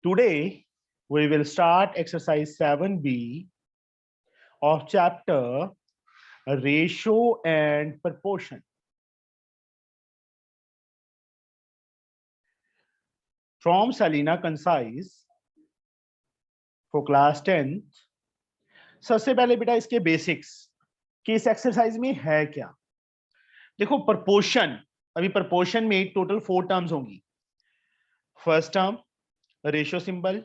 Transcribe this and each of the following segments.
Today we will start exercise 7B of chapter ratio and proportion. From Salina Concise for class 10th. सबसे पहले बेटा इसके basics कि इस एक्सरसाइज में है क्या। देखो प्रपोर्शन, अभी प्रपोर्शन में टोटल 4 टर्म्स होंगी। First term ratio symbol,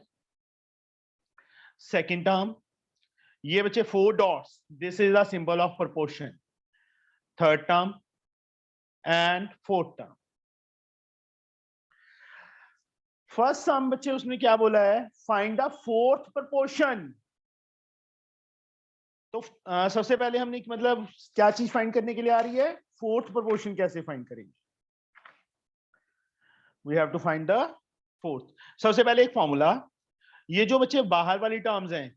second term ये बच्चे 4 dots, this is the symbol of proportion, third term and fourth term. First term बच्चे उसने क्या बोला है, फाइंड द फोर्थ प्रपोर्शन। तो सबसे पहले हमने मतलब क्या चीज फाइंड करने के लिए आ रही है, फोर्थ प्रपोर्शन कैसे फाइंड करेंगे। We have to find the fourth. सबसे पहले एक फॉर्मूला, ये जो बच्चे बाहर वाली टर्म्स हैं,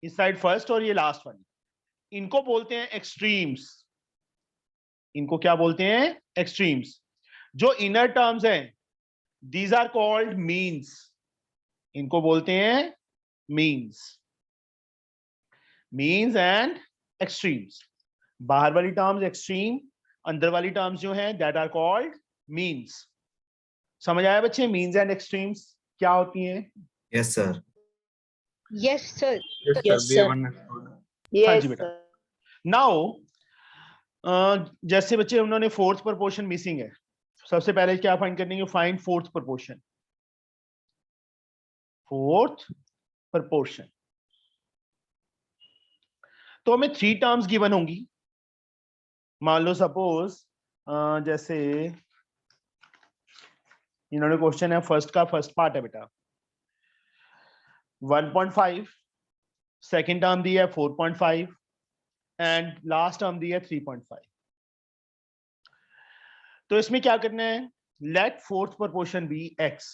इस साइड फर्स्ट और ये लास्ट वाली, इनको बोलते हैं एक्सट्रीम्स। इनको क्या बोलते हैं, एक्सट्रीम्स। जो इनर टर्म्स हैं, दीज आर कॉल्ड मीन्स। इनको बोलते हैं मीन्स। Means and extremes. बाहर वाली टर्म्स एक्सट्रीम, अंदर वाली टर्म्स जो हैं दैट आर कॉल्ड मीन्स। समझ आया बच्चे, मीन्स एंड एक्सट्रीम्स क्या होती हैं? Yes sir. Yes, sir. Yes, sir. We हाँ understood. जी बेटा। नाउ जैसे बच्चे उन्होंने फोर्थ प्रपोर्शन मिसिंग है, सबसे पहले क्या फाइंड करनी है, find fourth proportion. Fourth proportion तो हमें 3 टर्म्स गिवन होंगी। मान लो सपोज जैसे इन्होंने क्वेश्चन है फर्स्ट का, फर्स्ट पार्ट है बेटा 1.5, सेकेंड टर्म दी है 4.5 एंड लास्ट टर्म दी है 3.5। तो इसमें क्या करना है, let fourth proportion be x.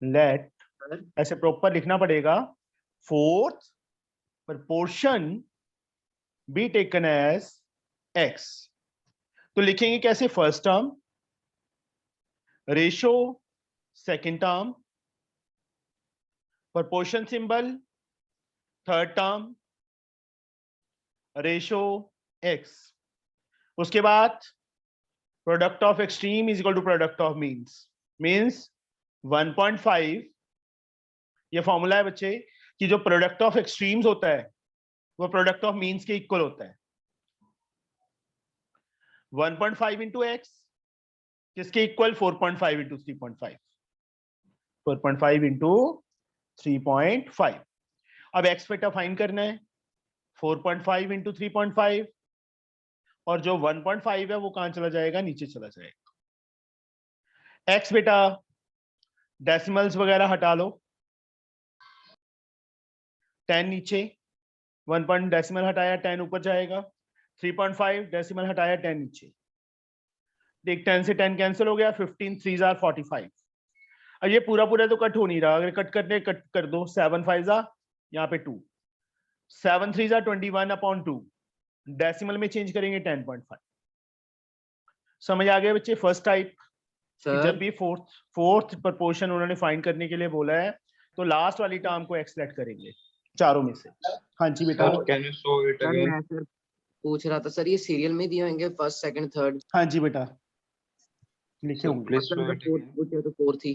Let, ऐसे प्रॉपर लिखना पड़ेगा, fourth proportion be taken as x. तो लिखेंगे कैसे, first term ratio, second term proportion symbol, third term ratio x. उसके बाद product of extreme is equal to product of means. Means 1.5, ये formula है बच्चे कि जो प्रोडक्ट ऑफ एक्सट्रीम्स होता है वो प्रोडक्ट ऑफ मीन्स के इक्वल होता है। 1.5 इंटू एक्स किसके इक्वल, 4.5 इंटू 3.5। 4.5 इंटू 3.5। अब एक्स बेटा फाइंड करना है, 4.5 इंटू 3.5, और जो 1.5 है वो कहां चला जाएगा, नीचे चला जाएगा। एक्स बेटा डेसिमल्स वगैरह हटा लो, 10 नीचे, 1 पॉइंट डेसिमल हटाया 10 ऊपर जाएगा, 3.5 डेसिमल हटाया 10 नीचे। देख 10 से 10 कैंसिल हो गया, 15 3 जार 45। अब ये पूरा पूरा तो कट हो नहीं रहा, अगर कट करने कट कर दो, 7 5 जा यहाँ पे 2, 7 3 जा 21/2, डेसिमल में चेंज करेंगे 10.5। समझ आ गया बच्चे। फर्स्ट टाइप, जब भी फोर्थ प्रपोर्शन उन्होंने फाइंड करने के लिए बोला है तो लास्ट वाली टर्म को एक्सलेक्ट करेंगे चारों में से। हाँ जी बेटा। Can you show it sir again? मैं सर पूछ रहा था सर, ये सीरियल में दिए होंगे फर्स्ट सेकंड थर्ड? हाँ जी बेटा लिखे होंगे। Please show it again. पूछे तो फोर्थ ही।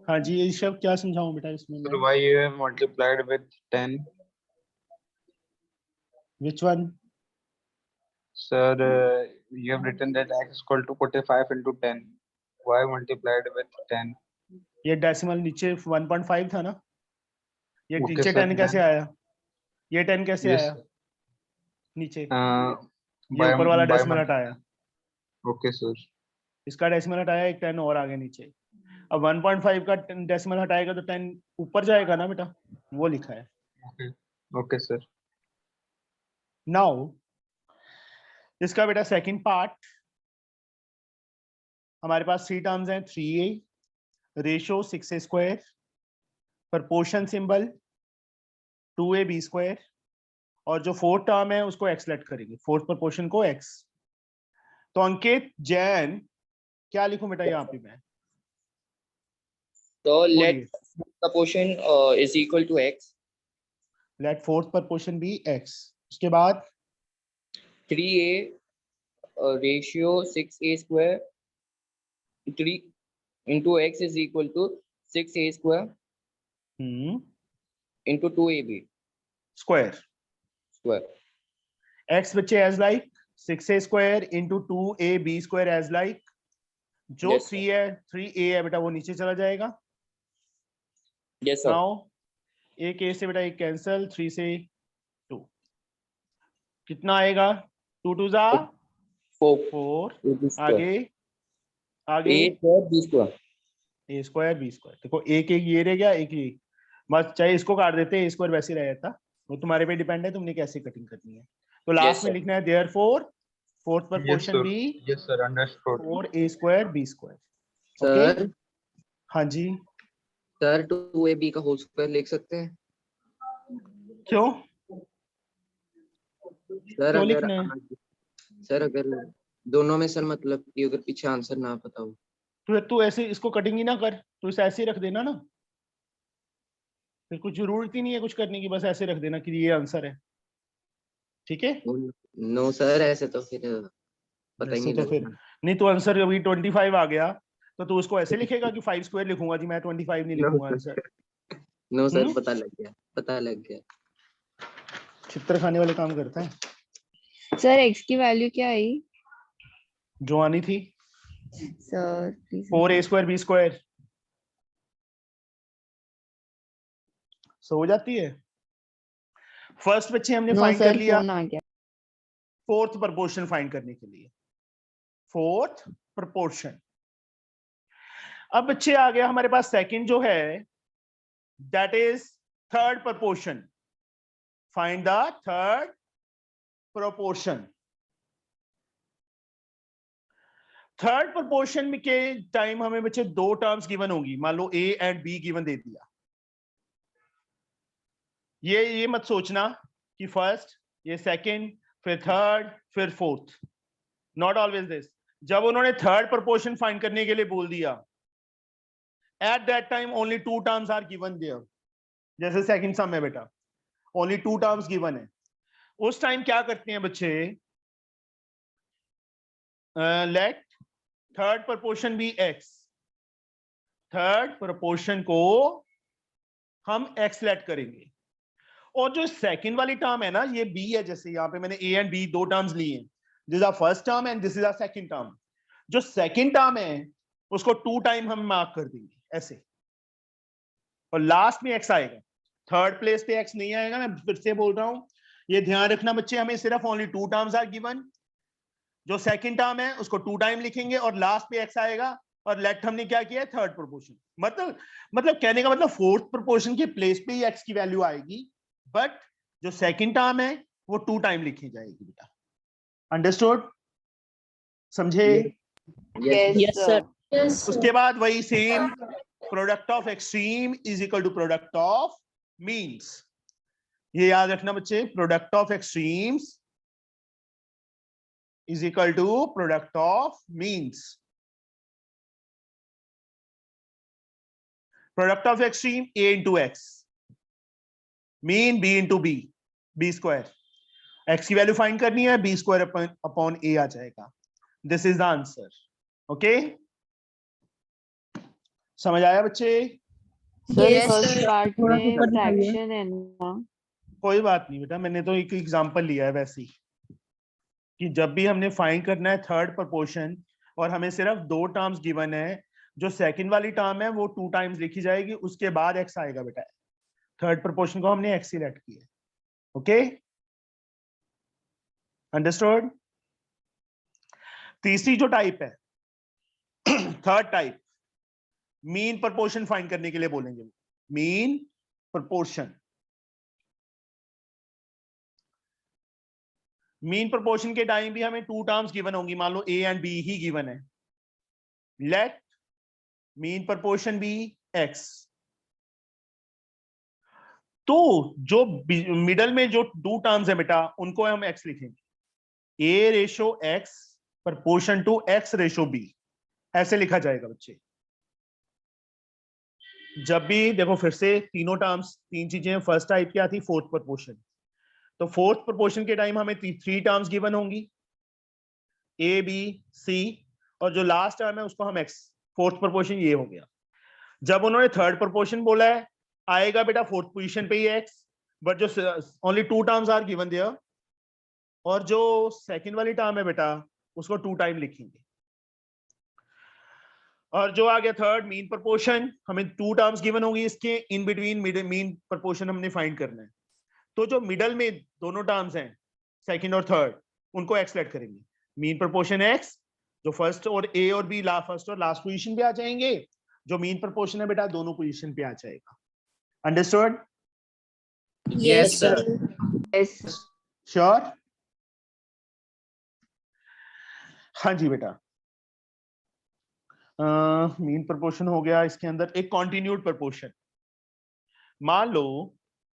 हाँ जी ये सब क्या समझाऊं बेटा इसमें Sir, मैं? why you have multiplied with 10? Which one? Sir, you have written that x is equal to 45 into 10. Why multiplied with 10? ये डेसिमल नीचे 1.5 था ना, ये Okay, नीचे sir, 10 कैसे then- आया, ये 10 कैसे Yes. आया नीचे, ये By ऊपर वाला by डेसिमल multi- हटाया, Okay, sir. इसका डेसिमल हटाया, एक 10 और आगे नीचे। अब 1.5 का डेसिमल हटाएगा तो 10 ऊपर जाएगा ना बेटा, वो लिखा है। Okay. Okay, sir. नाउ इसका बेटा सेकंड पार्ट, हमारे पास 3 टर्म्स हैं, 3a ratio 6a square, proportion symbol 2ab square, और जो फोर्थ टर्म है उसको एक्स लेट करेंगे, फोर्थ प्रपोर्शन को एक्स। तो अंकित जैन क्या लिखूं बेटा यहाँ पे मैं, So let बोलिए, proportion is equal to x. Let fourth proportion be x, उसके बाद 3a ratio 6a square 3 into x is equal to 6a square into 2ab square, square. x बच्चे as like 6a square into 2ab square as like, जो Yes, 3 है 3a है बेटा वो नीचे चला जाएगा। Yes, sir. नाउ एक a से बेटा एक कैंसल, 3 से 2, कितना आएगा? 2 2 जा 4 4, ab square. आगे आगे a square b square. a square b square, देखो एक एक ये रह गया, एक ये, बस चाहे इसको काट देते, a स्क्वायर वैसे रह जाता, वो तुम्हारे पे डिपेंड है तुमने कैसे कटिंग करनी है। तो लास्ट में sir. लिखना है therefore fourth Yes, proportion sir. be Yes, sir. Understood. 4a square b square. Sir हाँ जी, सर 2ab का होल स्क्वायर लिख सकते हैं क्यों सर? क्यों अगर लिखना है? सर अगर दोनों में सर मतलब कि अगर पीछे आंसर ना पता हो तू ऐसे इसको कटिंग ही ना कर, तू इसे ऐसे ही रख देना ना, फिर कुछ जरूरत ही नहीं है कुछ करने की, बस ऐसे रख देना कि ये आंसर है, ठीक है? नो सर, ऐसे तो फिर पता ही ऐसे नहीं तो फिर लगेगा। नहीं, तो आंसर अभी 25 आ गया तो तू उसको ऐसे लिखेगा कि 5 स्क्वायर लिखूंगा जी, मैं 25 नहीं लिखूंगा आंसर। नो सर, पता लग गया, पता लग गया। चित्र खाने वाले काम करता है, सर x की वैल्यू क्या आई? जो आनी थी sir please 4a square b square, so हो जाती है। फर्स्ट बच्चे हमने नो फाइंड कर सर लिया फोन आ गया। फोर्थ प्रोपोर्शन फाइंड करने के लिए, फोर्थ प्रोपोर्शन। अब बच्चे आ गया हमारे पास सेकंड जो है, that is third proportion. Find the third proportion. Third proportion के टाइम हमें बच्चे दो टर्म्स गिवन होगी, मान लो a एंड b गिवन दे दिया। ये मत सोचना कि फर्स्ट, ये सेकंड, फिर थर्ड, फिर फोर्थ, नॉट ऑलवेज दिस। जब उन्होंने थर्ड प्रोपोर्शन फाइंड करने के लिए बोल दिया, at that time only 2 terms are given there, जैसे सेकंड सम है बेटा, ओनली 2 टर्म्स गिवन है। उस टाइम क्या करते हैं बच्चे, let third proportion be x, third proportion को हम x लेट करेंगे, और जो सेकंड वाली टर्म है ना, ये b है, जैसे यहाँ पे मैंने a एंड b दो टर्म्स लिए हैं, this is first term and this is a second term. जो सेकंड टर्म है उसको 2 टाइम हम मार्क कर देंगे ऐसे, और लास्ट में x आएगा। थर्ड प्लेस पे x नहीं आएगा, मैं फिर से बोल रहा हूं, ये ध्यान रखना बच्चे, हमें सिर्फ ओनली 2 टर्म्स आर गिवन। जो सेकंड टर्म है उसको 2 टाइम लिखेंगे और लास्ट पे x आएगा, और लेट हमने क्या किया, थर्ड प्रोपोर्शन। मतलब कहने का मतलब फोर्थ प्रोपोर्शन के प्लेस पे ही x की वैल्यू आएगी, बट जो सेकंड टर्म है वो 2 टाइम लिखी जाएगी बेटा। अंडरस्टूड? समझे? Yes sir. उसके बाद वही same, product of extreme is equal to product of means. ये याद रखना बच्चे, product of extremes is equal to product of means. Product of extreme a into x, mean b into b, b square। x की value find करनी है, b square upon a आ जाएगा। This is the answer. Okay? समझ आया बच्चे? Sir Yes, first sir. Part में fraction है ना? कोई बात नहीं बेटा, मैंने तो एक एग्जांपल लिया है वैसे ही, कि जब भी हमने फाइंड करना है थर्ड प्रोपोर्शन और हमें सिर्फ 2 टर्म्स गिवन है, जो सेकंड वाली टर्म है वो 2 टाइम्स लिखी जाएगी, उसके बाद x आएगा बेटा। थर्ड प्रोपोर्शन को हमने x सिलेक्ट किया। Okay, understood? तीसरी जो टाइप है, third type, mean proportion find करने के लिए बोलेंगे। मीन प्रोपोर्शन, मीन प्रोपोर्शन के टाइम भी हमें 2 टर्म्स गिवन होंगी, मान लो a एंड b ही गिवन है। Let mean proportion be x, तो जो मिडल में जो 2 टर्म्स है बेटा उनको हम x लिखेंगे, a ratio x proportion to x ratio b, ऐसे लिखा जाएगा बच्चे। जब भी देखो फिर से तीनों टर्म्स, तीन चीजें, फर्स्ट टाइप क्या थी, फोर्थ प्रोपोर्शन। तो फोर्थ प्रोपोर्शन के टाइम हमें थ्री टर्म्स गिवन होंगी, ए बी सी, और जो लास्ट टर्म है उसको हम एक्स, फोर्थ प्रोपोर्शन ये हो गया। जब उन्होंने थर्ड प्रोपोर्शन बोला है, आएगा बेटा फोर्थ पोजीशन पे ही एक्स, बट जो only two terms are given there, और जो सेकंड वाली टर्म है बेटा उसको टू टाइम लिखेंगे। और जो आ गया थर्ड मीन प्रोपोर्शन, हमें टू टर्म्स गिवन होंगी, इसके इन बिटवीन मीन प्रोपोर्शन हमने फाइंड करना है। तो जो मिडल में दोनों टर्म्स हैं सेकंड और थर्ड, उनको एक्स लेट करेंगे, मीन प्रोपोर्शन एक्स, जो फर्स्ट और ए और बी फर्स्ट और लास्ट पोजीशन पे आ जाएंगे, जो मीन प्रोपोर्शन है बेटा दोनों पोजीशन पे आ जाएगा। Understood? Yes, sir. Yes. Sure? हाँ जी बेटा। मीन प्रोपोर्शन हो गया, इसके अंदर एक कॉन्टिन्यूड प्रोपोर्शन। मान लो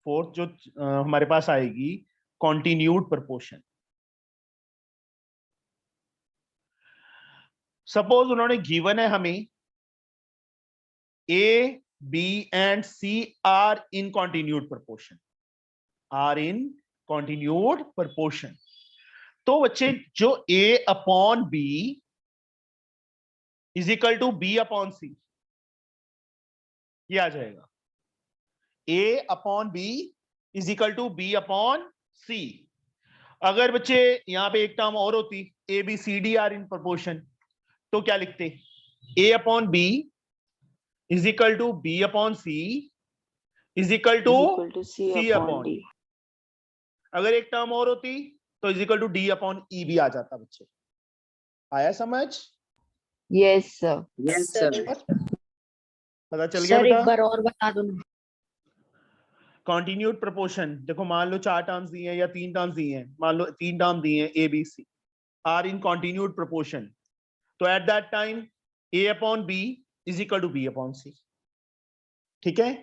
फोर्थ जो हमारे पास आएगी कॉन्टिन्यूड प्रोपोर्शन। सपोज उन्होंने गिवन है हमें A B and C are in continued proportion, are in continued proportion. तो बच्चे जो A upon B is equal to B upon C, ये आ जाएगा। A upon B is equal to B upon C. अगर बच्चे यहां पे एक टर्म और होती, A B C D are in proportion, तो क्या लिखते, A upon B is equal to B upon C is equal to Equal to C C upon upon. D. अगर एक टर्म और होती तो is equal to D upon E भी आ जाता। बच्चे आया समझ? Yes, sir. Yes, sir. पता चल गया सर बेटा? एक बार और बता दो ना। कॉन्टिन्यूड प्रोपोर्शन, देखो मान लो चार टर्म्स दिए हैं या तीन टर्म्स दिए हैं, मान लो तीन टर्म दिए हैं A B C are in continued proportion, तो at that time A upon B is equal to B upon C. ठीक है?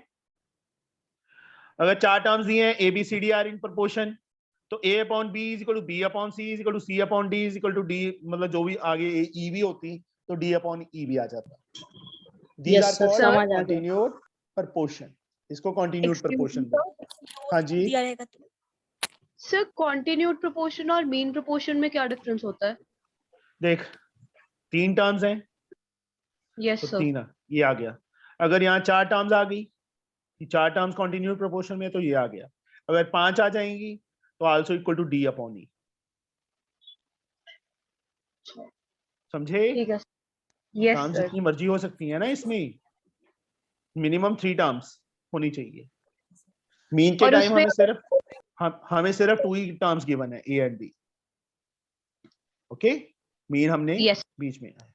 अगर चार टर्म्स दिए हैं A B C D are in proportion, तो A upon B is equal to B upon C is equal to C upon D is equal to D, मतलब जो भी आगे ई भी होती तो डी अपॉन ई भी आ जाता। These Yes, are sir, called समझ आ गया। continued proportion. इसको continued proportion बोलते हैं। हाँ जी, दिया रहेगा तो। सर कॉन्टिन्यूड प्रोपोर्शन और मीन प्रोपोर्शन में क्या डिफरेंस होता है? देख तीन टर्म्स हैं यस तो सर। तीन ये आ गया। अगर यहाँ चार टर्म्स आ गई, चार टर्म्स continued proportion में, तो ये आ गया। अगर पांच आ जाएंगी तो also equal to D upon E. समझे? ठीक है। Yes terms sir. जितनी मर्जी हो सकती है ना, इसमें मिनिमम थ्री टर्म्स होनी चाहिए। मीन के और टाइम उसमें हमें सिर्फ हमें सिर्फ टू ही टर्म्स गिवन है, a and b. Okay, mean हमने यस बीच में है।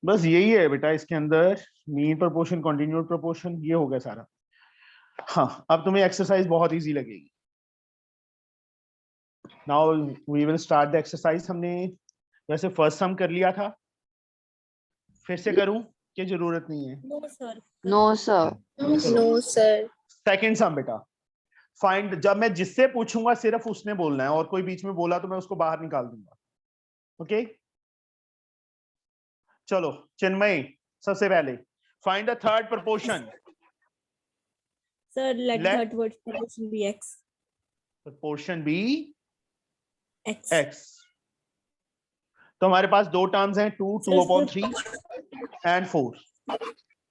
बस यही है बेटा इसके अंदर, मीन प्रोपोर्शन, कॉन्टिन्यूड प्रोपोर्शन, ये हो गया सारा। हाँ, अब तुम्हें एक्सरसाइज बहुत इजी लगेगी। Now we will start the exercise. हमने वैसे फर्स्ट सम कर लिया था, फिर से करूं कि जरूरत नहीं है? No sir. No, sir. No sir. Second sum बेटा, फाइंड, जब मैं जिससे पूछूंगा सिर्फ उसने बोलना है, और कोई बीच में बोला तो मैं उसको बाहर निकाल दूंगा। ओके, चलो चिन्मय सबसे पहले find the third proportion. Sir let Let- third word proportion B X. Proportion B X. X. तो हमारे पास दो टर्म्स हैं, two Sir, upon sir. 3 and 4।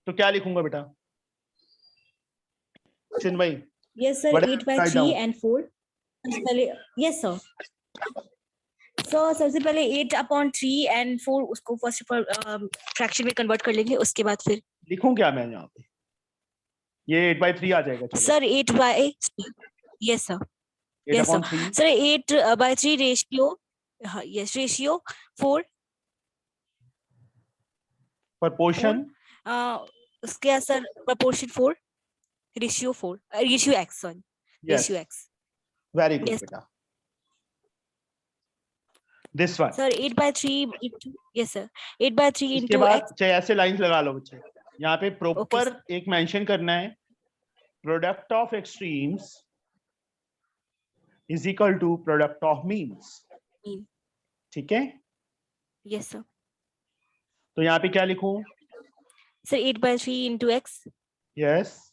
तो क्या लिखूंगा बेटा Chinmay? Yes sir, What 8 by write 3 down? and 4। सबसे पहले यस सर। सो सबसे पहले 8 upon 3 and 4 उसको फर्स्ट ऑफ ऑल फ्रैक्शन में कन्वर्ट कर लेंगे, उसके बाद फिर लिखूं क्या मैं यहाँ पे? ये 8/3 आ जाएगा। चलो sir 8 by yes sir 8 yes, upon 3 sir 8 by 3 ratio, हाँ यस रेशियो 4। प्रोपोर्शन उसके बाद sir proportion 4 ratio 4 ratio x, sorry yes, ratio X. Very good Yes. बेटा। This one, sir 8 by 3 into yes sir 8 by 3 इसके into बाद x। चाहे ऐसे lines लगा लो बच्चे, यहाँ पे प्रॉपर एक मेंशन करना है, product of extremes is equal to product of means. Mean. ठीक है, यस सर तो यहाँ पे क्या लिखूं? Sir, 8/3 into x Yes.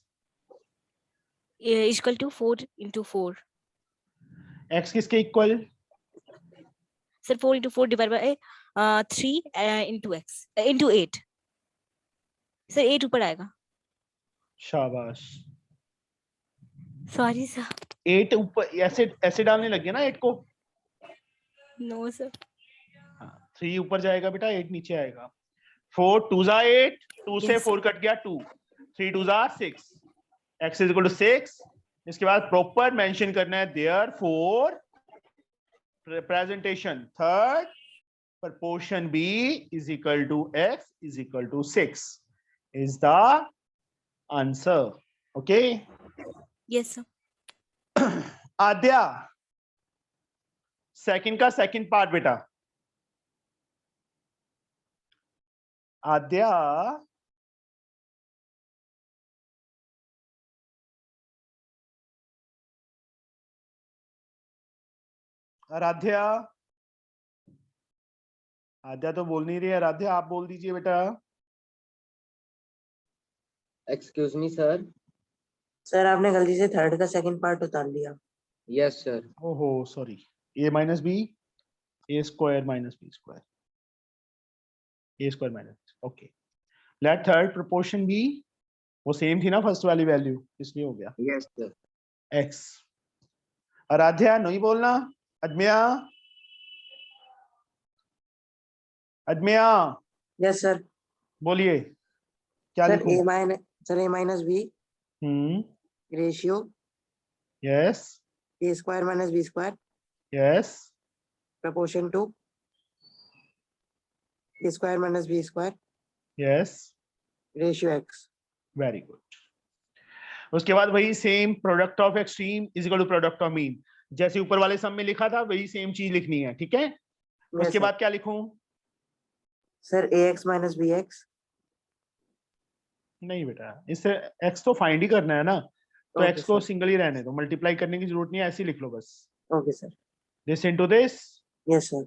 is equal to 4 into 4. X किसके equal? Sir, 4 into 4 divided by 3 into x into 8. Sir, 8 ऊपर आएगा. शाबाश. Sorry, sir. 8 ऊपर ऐसे ऐसे डालने लग गया ना 8 को. No, sir. 3 ऊपर जाएगा बेटा, 8 नीचे आएगा. 4 2 जा 8, 2 से Yes. 4 कट गया 2, 3 2 जा 6, x इज इक्वल टू 6. इसके बाद प्रॉपर मेंशन करना है there for representation third proportion b is equal to x is equal to 6 is the answer. Okay. Yes, sir. Adya second का सेकंड पार्ट बेटा. आद्या आराध्या आद्या तो बोल नहीं रही है. आराध्या आप बोल दीजिए बेटा. Excuse me sir. सर आपने गलती से थर्ड का सेकंड पार्ट उतार लिया. Yes sir. ओहो sorry. a minus B A square minus B square A square minus. Okay. Let third proportion B. वो सेम थी ना फर्स्ट वाली वैल्यू, इसलिए हो गया यस सर. x. आराध्या नहीं बोलना. अदमिया अदमिया यस सर. बोलिए क्या सर लिखूं? A minus B ratio yes A square minus B square yes proportion to A square minus B square yes. Ratio X. Very good. उसके बाद वही same product of extreme is equal to product of mean, जैसे ऊपर वाले सम में लिखा था वही सेम चीज लिखनी है. ठीक है. उसके बाद क्या लिखूं? सर ए एक्स माइनस बी एक्स. नहीं बेटा, इससे x तो फाइंड ही करना है ना, तो Okay, x को sir. सिंगल ही रहने दो, मल्टीप्लाई करने की जरूरत नहीं है, ऐसे ही लिख लो बस. Okay sir. This into this yes sir.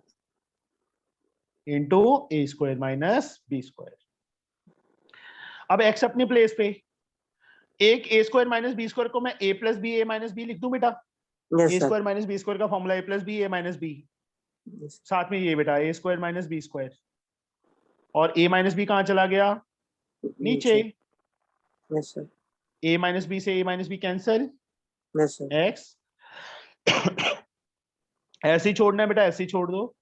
Into a square minus b square. अब x अपनी प्लेस पे, एक a square minus b square को मैं a plus B a minus b लिख दूं बेटा. Yes a sir. Square minus b square का formula a plus B a minus b. साथ में ये बेटा a square minus b square, और a माइनस b कहाँ चला गया? नीचे. Yes sir. a minus b से a minus b cancel. Yes sir. x ऐसे ही छोड़ना है बेटा, ऐसे ही छोड़ दो.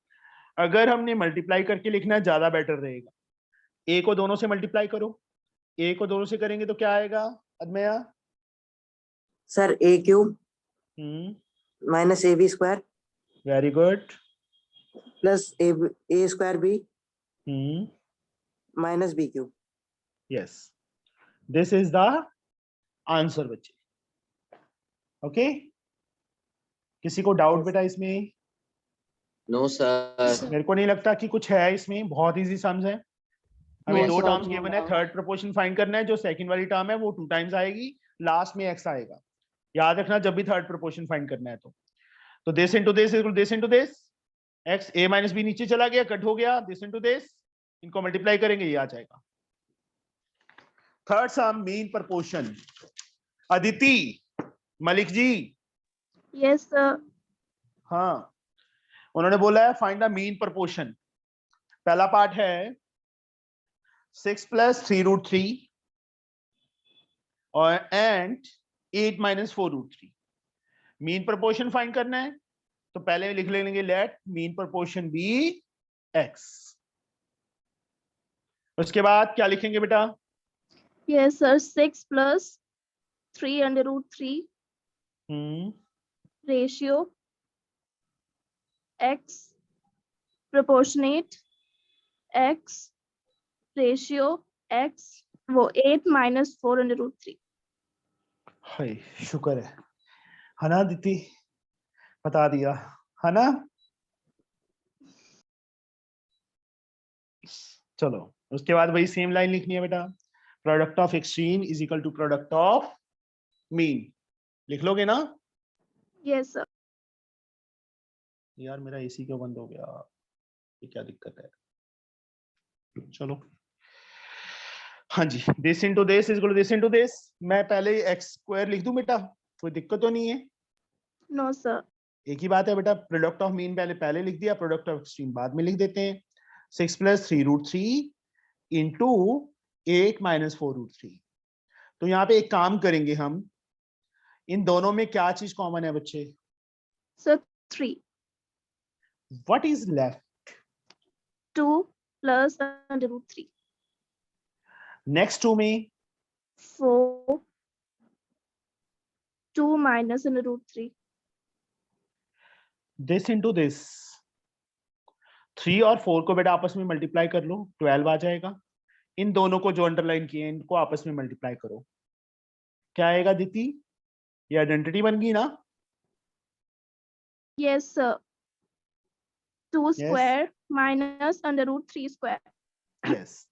अगर हमने मल्टीप्लाई करके लिखना है ज्यादा बेटर रहेगा. a को दोनों से मल्टीप्लाई करो. a को दोनों से करेंगे तो क्या आएगा अदमया? Sir A cube minus A B square very good. Plus A square B minus B cube. Yes, this is the answer बच्चे. ओके. किसी को डाउट बेटा इसमें? No sir. मेरे को नहीं लगता कि कुछ है इसमें, बहुत इजी सम्स है. हमें No, दो sir, टर्म्स no, गिवन है, no. थर्ड प्रोपोर्शन फाइंड करना है. जो सेकंड वाली टर्म है वो 2 टाइम्स आएगी, लास्ट में x आएगा. याद रखना जब भी थर्ड प्रोपोर्शन फाइंड करना है तो this into this equal this into this. x a minus b नीचे चला गया, कट हो गया. दिस इनटू दिस, इनको मल्टीप्लाई करेंगे, ये आ जाएगा. Third sum mean proportion. Aditi Malik ji. Yes sir. हाँ, उन्होंने बोला है फाइंड द मीन प्रोपोर्शन. पहला पार्ट है 6 प्लस 3 रूट 3 और and 8 minus 4 root 3. Mean proportion find करना है तो पहले लिख लेंगे let mean proportion be x. उसके बाद क्या लिखेंगे बेटा? Yes sir. 6 plus 3 under root 3 ratio x proportionate x ratio x वो 8 माइनस 4 अंडर रूट 3. हाय शुक्र है ना दीदी, बता दिया है ना. चलो उसके बाद वही सेम लाइन लिखनी है बेटा. Product of extreme is equal to product of mean. लिख लोगे ना? Yes sir. यार मेरा एसी क्यों बंद हो गया, ये क्या दिक्कत है? चलो हाँ जी, this into this is equal to this into this. मैं पहले एक्स स्क्वायर लिख दूं बेटा, कोई दिक्कत तो नहीं है? No, sir. एक ही बात है बेटा, प्रोडक्ट ऑफ मीन पहले पहले लिख दिया, प्रोडक्ट ऑफ एक्सट्रीम बाद में लिख देते हैं। 6 + 3√3 इंटू 8 - 4√3। तो यहाँ पे एक काम करेंगे हम, इन दोनों में क्या चीज कॉमन है बच्चे? So 3. What is left? 2 plus under root 3. Next two में 4. 2 minus under root 3. This into this. 3 और 4 को बेटा आपस में मल्टीप्लाई कर लो, 12 आ जाएगा। इन दोनों को जो अंडरलाइन किए इनको आपस में मल्टीप्लाई करो, क्या आएगा दीदी? ये आइडेंटिटी बन गई ना? Yes, sir. 2 Yes. square minus under root 3 square. Yes.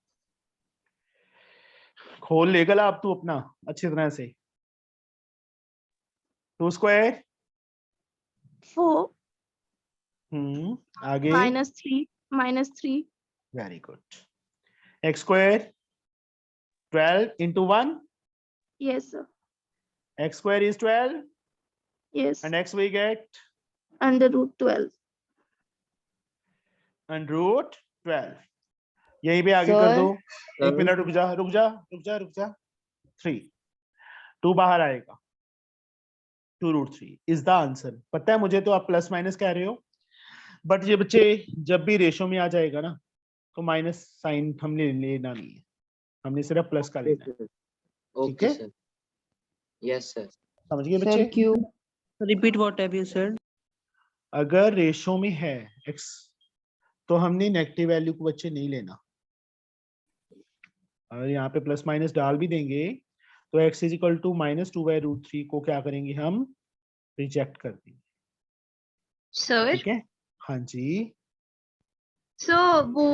खोल ले गला अब तू अपना अच्छी तरह से। 2 स्क्वायर, 4 आगे minus 3. Very good. X square 12 into 1, Yes, sir. X square is 12 Yes. and x we get Under root 12. and root 12। यहीं पे आगे Sir? कर दो। एक Sir? मिनट रुक जा। 3 2 बाहर आएगा, 2√3 इज द आंसर। पता है मुझे तो आप प्लस माइनस कह रहे हो, बट ये बच्चे जब भी रेशो में आ जाएगा ना तो माइनस साइन हमने लेना नहीं है, हमने सिर्फ प्लस का लेना है। ठीक Okay, है, sir. Yes, sir. समझ गए Sir, बच्चे? Q. Repeat what have you said? अगर रेशो में है x तो हमने नेगेटिव वैल्यू को बच्चे नहीं लेना। अगर यहाँ पे प्लस माइनस डाल भी देंगे तो x इज इक्वल टू -2/√3 को क्या करेंगे हम? रिजेक्ट कर देंगे। सर ठीक है, हाँ जी। सर वो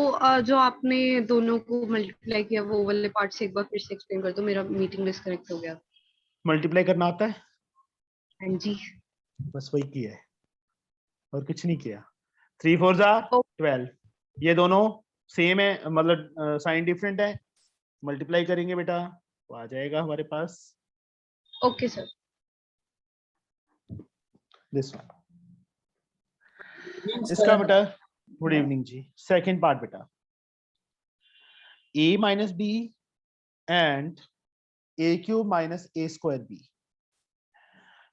जो आपने दोनों को मल्टीप्लाई किया वो वाले पार्ट से एक बार फिर से एक्सप्लेन कर दो, मेरा मीटिंग डिस्कनेक्ट हो गया। मल्टीप्लाई करना आता है? हाँ जी। बस वही किया है और कुछ नहीं किया। 3 4 12, ये दोनों सेम है, मतलब साइन डिफरेंट है। मल्टीप्लाई करेंगे बेटा तो आ जाएगा हमारे पास ओके सर। This one. इसका बेटा गुड इवनिंग जी। सेकंड पार्ट बेटा, a - b and a³ - a²b।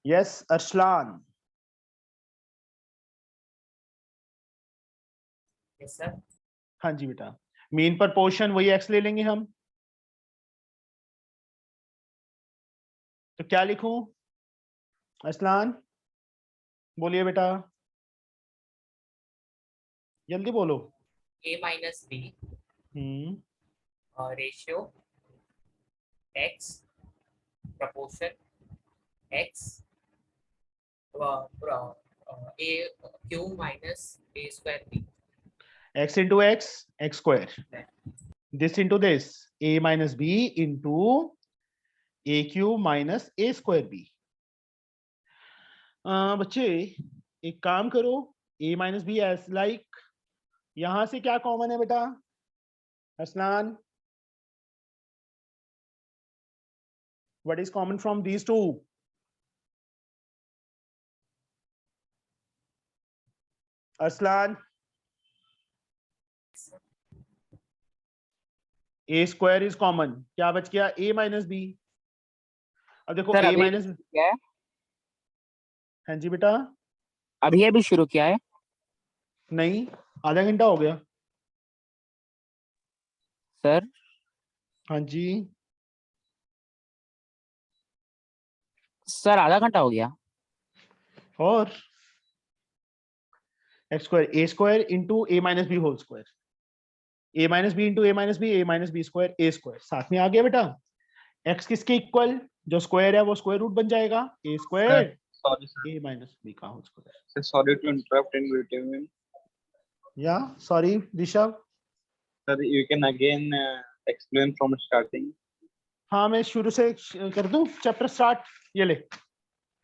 Yes Arsalan. Yes, sir. हाँ जी बेटा, मीन पर पोर्शन वही x ले लेंगे हम। तो क्या लिखूं अरसलान? बोलिए बेटा, जल्दी बोलो। A minus B ratio x proportion x a q minus a square b। x into x, x square. This into this, a minus b into a³ minus a square b। बच्चे एक काम करो, a minus b as like, यहां से क्या common है बेटा Aslan? What is common from these two? Arslan, a square is common। क्या बच गया? a minus b। अब देखो सर a अभी minus, क्या है? हाँ जी बेटा। अभी शुरू किया है? नहीं, आधा घंटा हो गया। सर हाँ जी, सर आधा घंटा हो गया। और x square a square into a minus b whole square, a minus b into a minus b square a square साथ में आ गया बेटा। x किसके इक्वल? जो स्क्वायर है वो स्क्वायर रूट बन जाएगा, a square Sorry, sir. a minus b का whole square. Sir, sorry to interrupt in between. या sorry Rishabh. Sir, you can again explain from starting. हाँ मैं शुरू से कर दूं चैप्टर स्टार्ट, ये ले।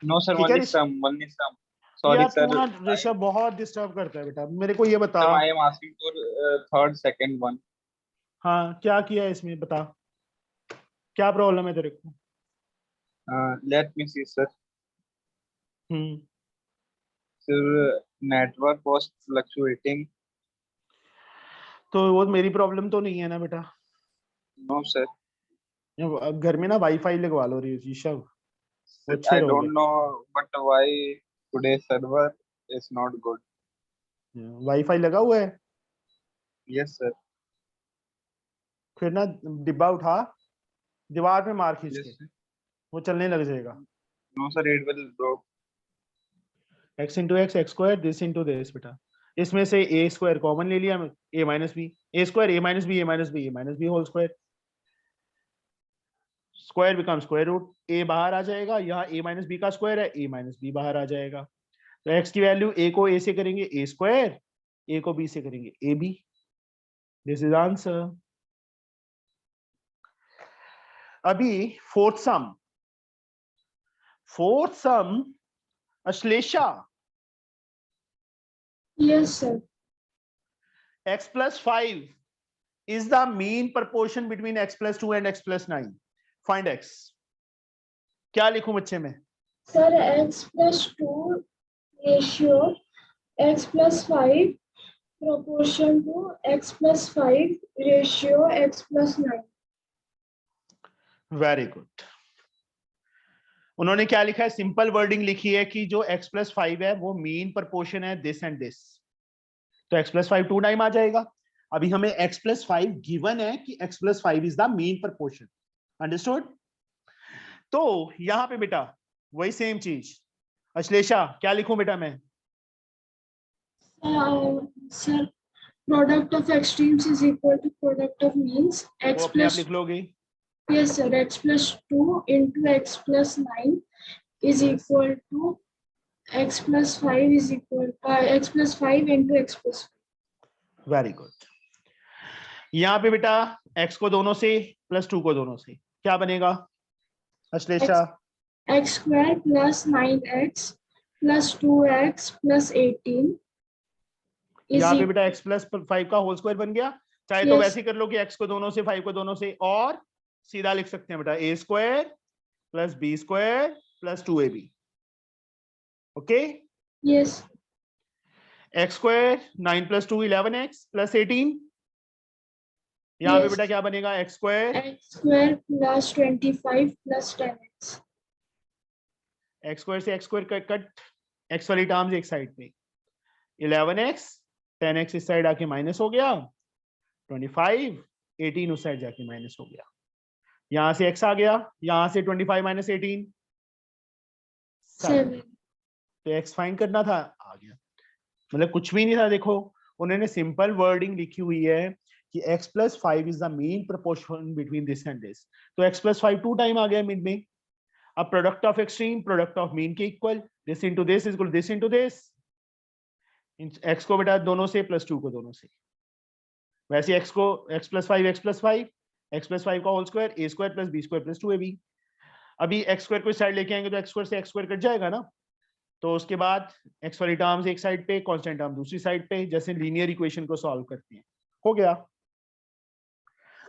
No, sir. ठीक है, One is some. Sorry, यार sir. तू ना ऋषभ बहुत डिस्टर्ब करता है बेटा, मेरे को ये बता। Sir, I am asking for third, second one. हाँ क्या किया है इसमें बता। क्या प्रॉब्लम है तेरे को? Let me see, sir. Hmm, Sir, network was fluctuating. तो वो मेरी प्रॉब्लम तो नहीं है ना बेटा? No, sir. अब घर में ना वाईफाई लगवा लो ऋषभ, वो Sir, अच्छे I रहोगे। don't know, but why today's server is not good? Wifi लगा हुआ है? Yes, sir. फिर ना डिब्बा उठा, दीवार पे मार खींच Yes, के, sir. वो चलने लग जाएगा। No, sir, it will drop. x into X X square, this into this बेटा। इसमें से ए स्क्वायर कॉमन ले लिया, A minus B, A square A minus B, A minus B, A minus B whole square, square become square root, A बाहर आ जाएगा, यहाँ A minus B का स्क्वायर है, ए माइनस बी बाहर आ जाएगा। तो एक्स की वैल्यू ए को ए से करेंगे ए स्क्वायर, ए को बी से करेंगे A B. This is answer. अभी fourth sum Ashlesha, Yes, sir. x plus 5 is the mean proportion between x plus 2 and x plus 9. Find x. क्या लिखूं बच्चे में? Sir, x plus 2 ratio x plus 5 proportion to x plus 5 ratio x plus 9. Very good. उन्होंने क्या लिखा है? Simple wording लिखी है कि जो x plus 5 है वो मीन प्रपोर्शन है दिस एंड दिस, तो x plus 5 2 टाइम आ जाएगा। अभी हमें x plus 5 गिवन है कि x plus 5 is the mean proportion, understood? तो यहां पे बेटा वही सेम चीज। अश्लेषा क्या लिखूं बेटा मैं? Sir, product of extremes is equal to product of means. वो X अपने आप plus लिख लोगे? yes, sir. X plus 2 into x plus 9 is Yes. equal to x plus 5 is equal x plus 5 into x plus 5. Very good. यहाँ पे बेटा x को दोनों से प्लस 2 को दोनों से क्या बनेगा Ashlesha? X square plus 9x plus 2x plus 18 is यहाँ पे equal. बेटा x प्लस 5 का होल स्क्वायर बन गया। चाहे तो Yes. वैसे ही कर लो कि x को दोनों से 5 को दोनों से, और सीधा लिख सकते हैं बेटा a square plus B square plus 2ab। Okay, Yes. x square 9 plus 2 11x plus 18। यहाँ पे Yes. बेटा क्या बनेगा? x square X square plus 25 plus 10x. x square से x स्क्वायर कट, x वाली टर्म्स एक साइड पे, 11x 10x इस साइड आके माइनस हो गया, 25 18 उस साइड जाके माइनस हो गया। यहां से x आ गया, यहां से 25 माइनस 18 7। 7. तो x फाइंड करना था, आ गया। मतलब कुछ भी नहीं था। देखो उन्होंने सिंपल वर्डिंग लिखी हुई है कि x plus 5 is the mean proportion between this and this, तो x plus 5 2 टाइम आ गया मिड में। अब product of extreme product of mean के equal, this into this is equal this into this. x को बेटा दोनों से प्लस 2 को दोनों से, वैसे x को x plus 5 x plus 5 x plus 5 का whole square a square plus b square plus 2ab। अभी x स्क्वायर को इस साइड लेके आएंगे तो x स्क्वायर से x स्क्वायर कट जाएगा ना, तो उसके बाद x वाली टर्म्स एक साइड पे, कांस्टेंट टर्म दूसरी साइड पे, जैसे लीनियर इक्वेशन को सॉल्व करते हैं। हो गया।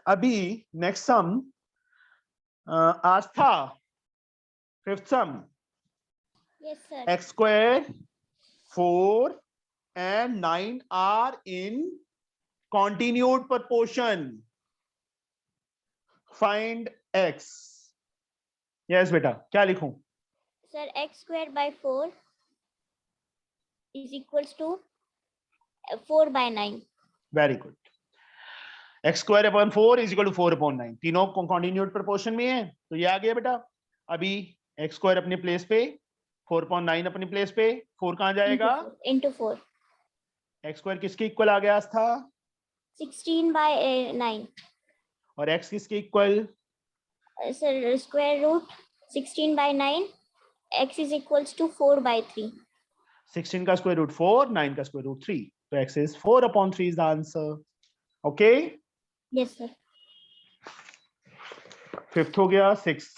अभी next sum Aastha, fifth sum. Yes, sir. x square 4 and 9 are in continued proportion. Find x. Yes बेटा, क्या लिखूं? Sir, x square by 4 is equals to 4 by 9. Very good. x square upon 4 is equal to 4 upon 9, तीनों continued proportion में है, तो ये आ गया बेटा। अभी x स्क्वायर अपने प्लेस पे, 4 अपॉन 9 अपनी प्लेस पे, 4 कहाँ जाएगा? Into 4. x स्क्वायर किसके इक्वल आ गया था? 16 by 9. और x किसके equal? Sir, square root 16 by 9. X is equals to 4 by 3. 16 का स्क्वायर रूट 4, 9 का स्क्वायर रूट 3, तो x is 4 upon 3 is the answer. Okay? Yes, sir. Fifth हो गया, सिक्स।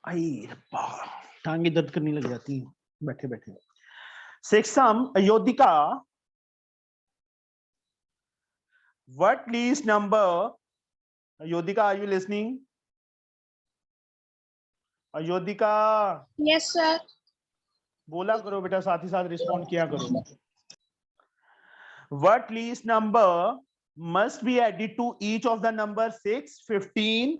आई रब्बा, टांगे दर्द करने लग जाती हैं बैठे बैठे। Sixth sum, Ayodhika, what least number, Ayodhika, are you listening? Ayodhika, Yes, sir. बोला करो बेटा, साथ ही साथ रिस्पॉन्ड किया करो. What least number must be added to each of the number 6, 15,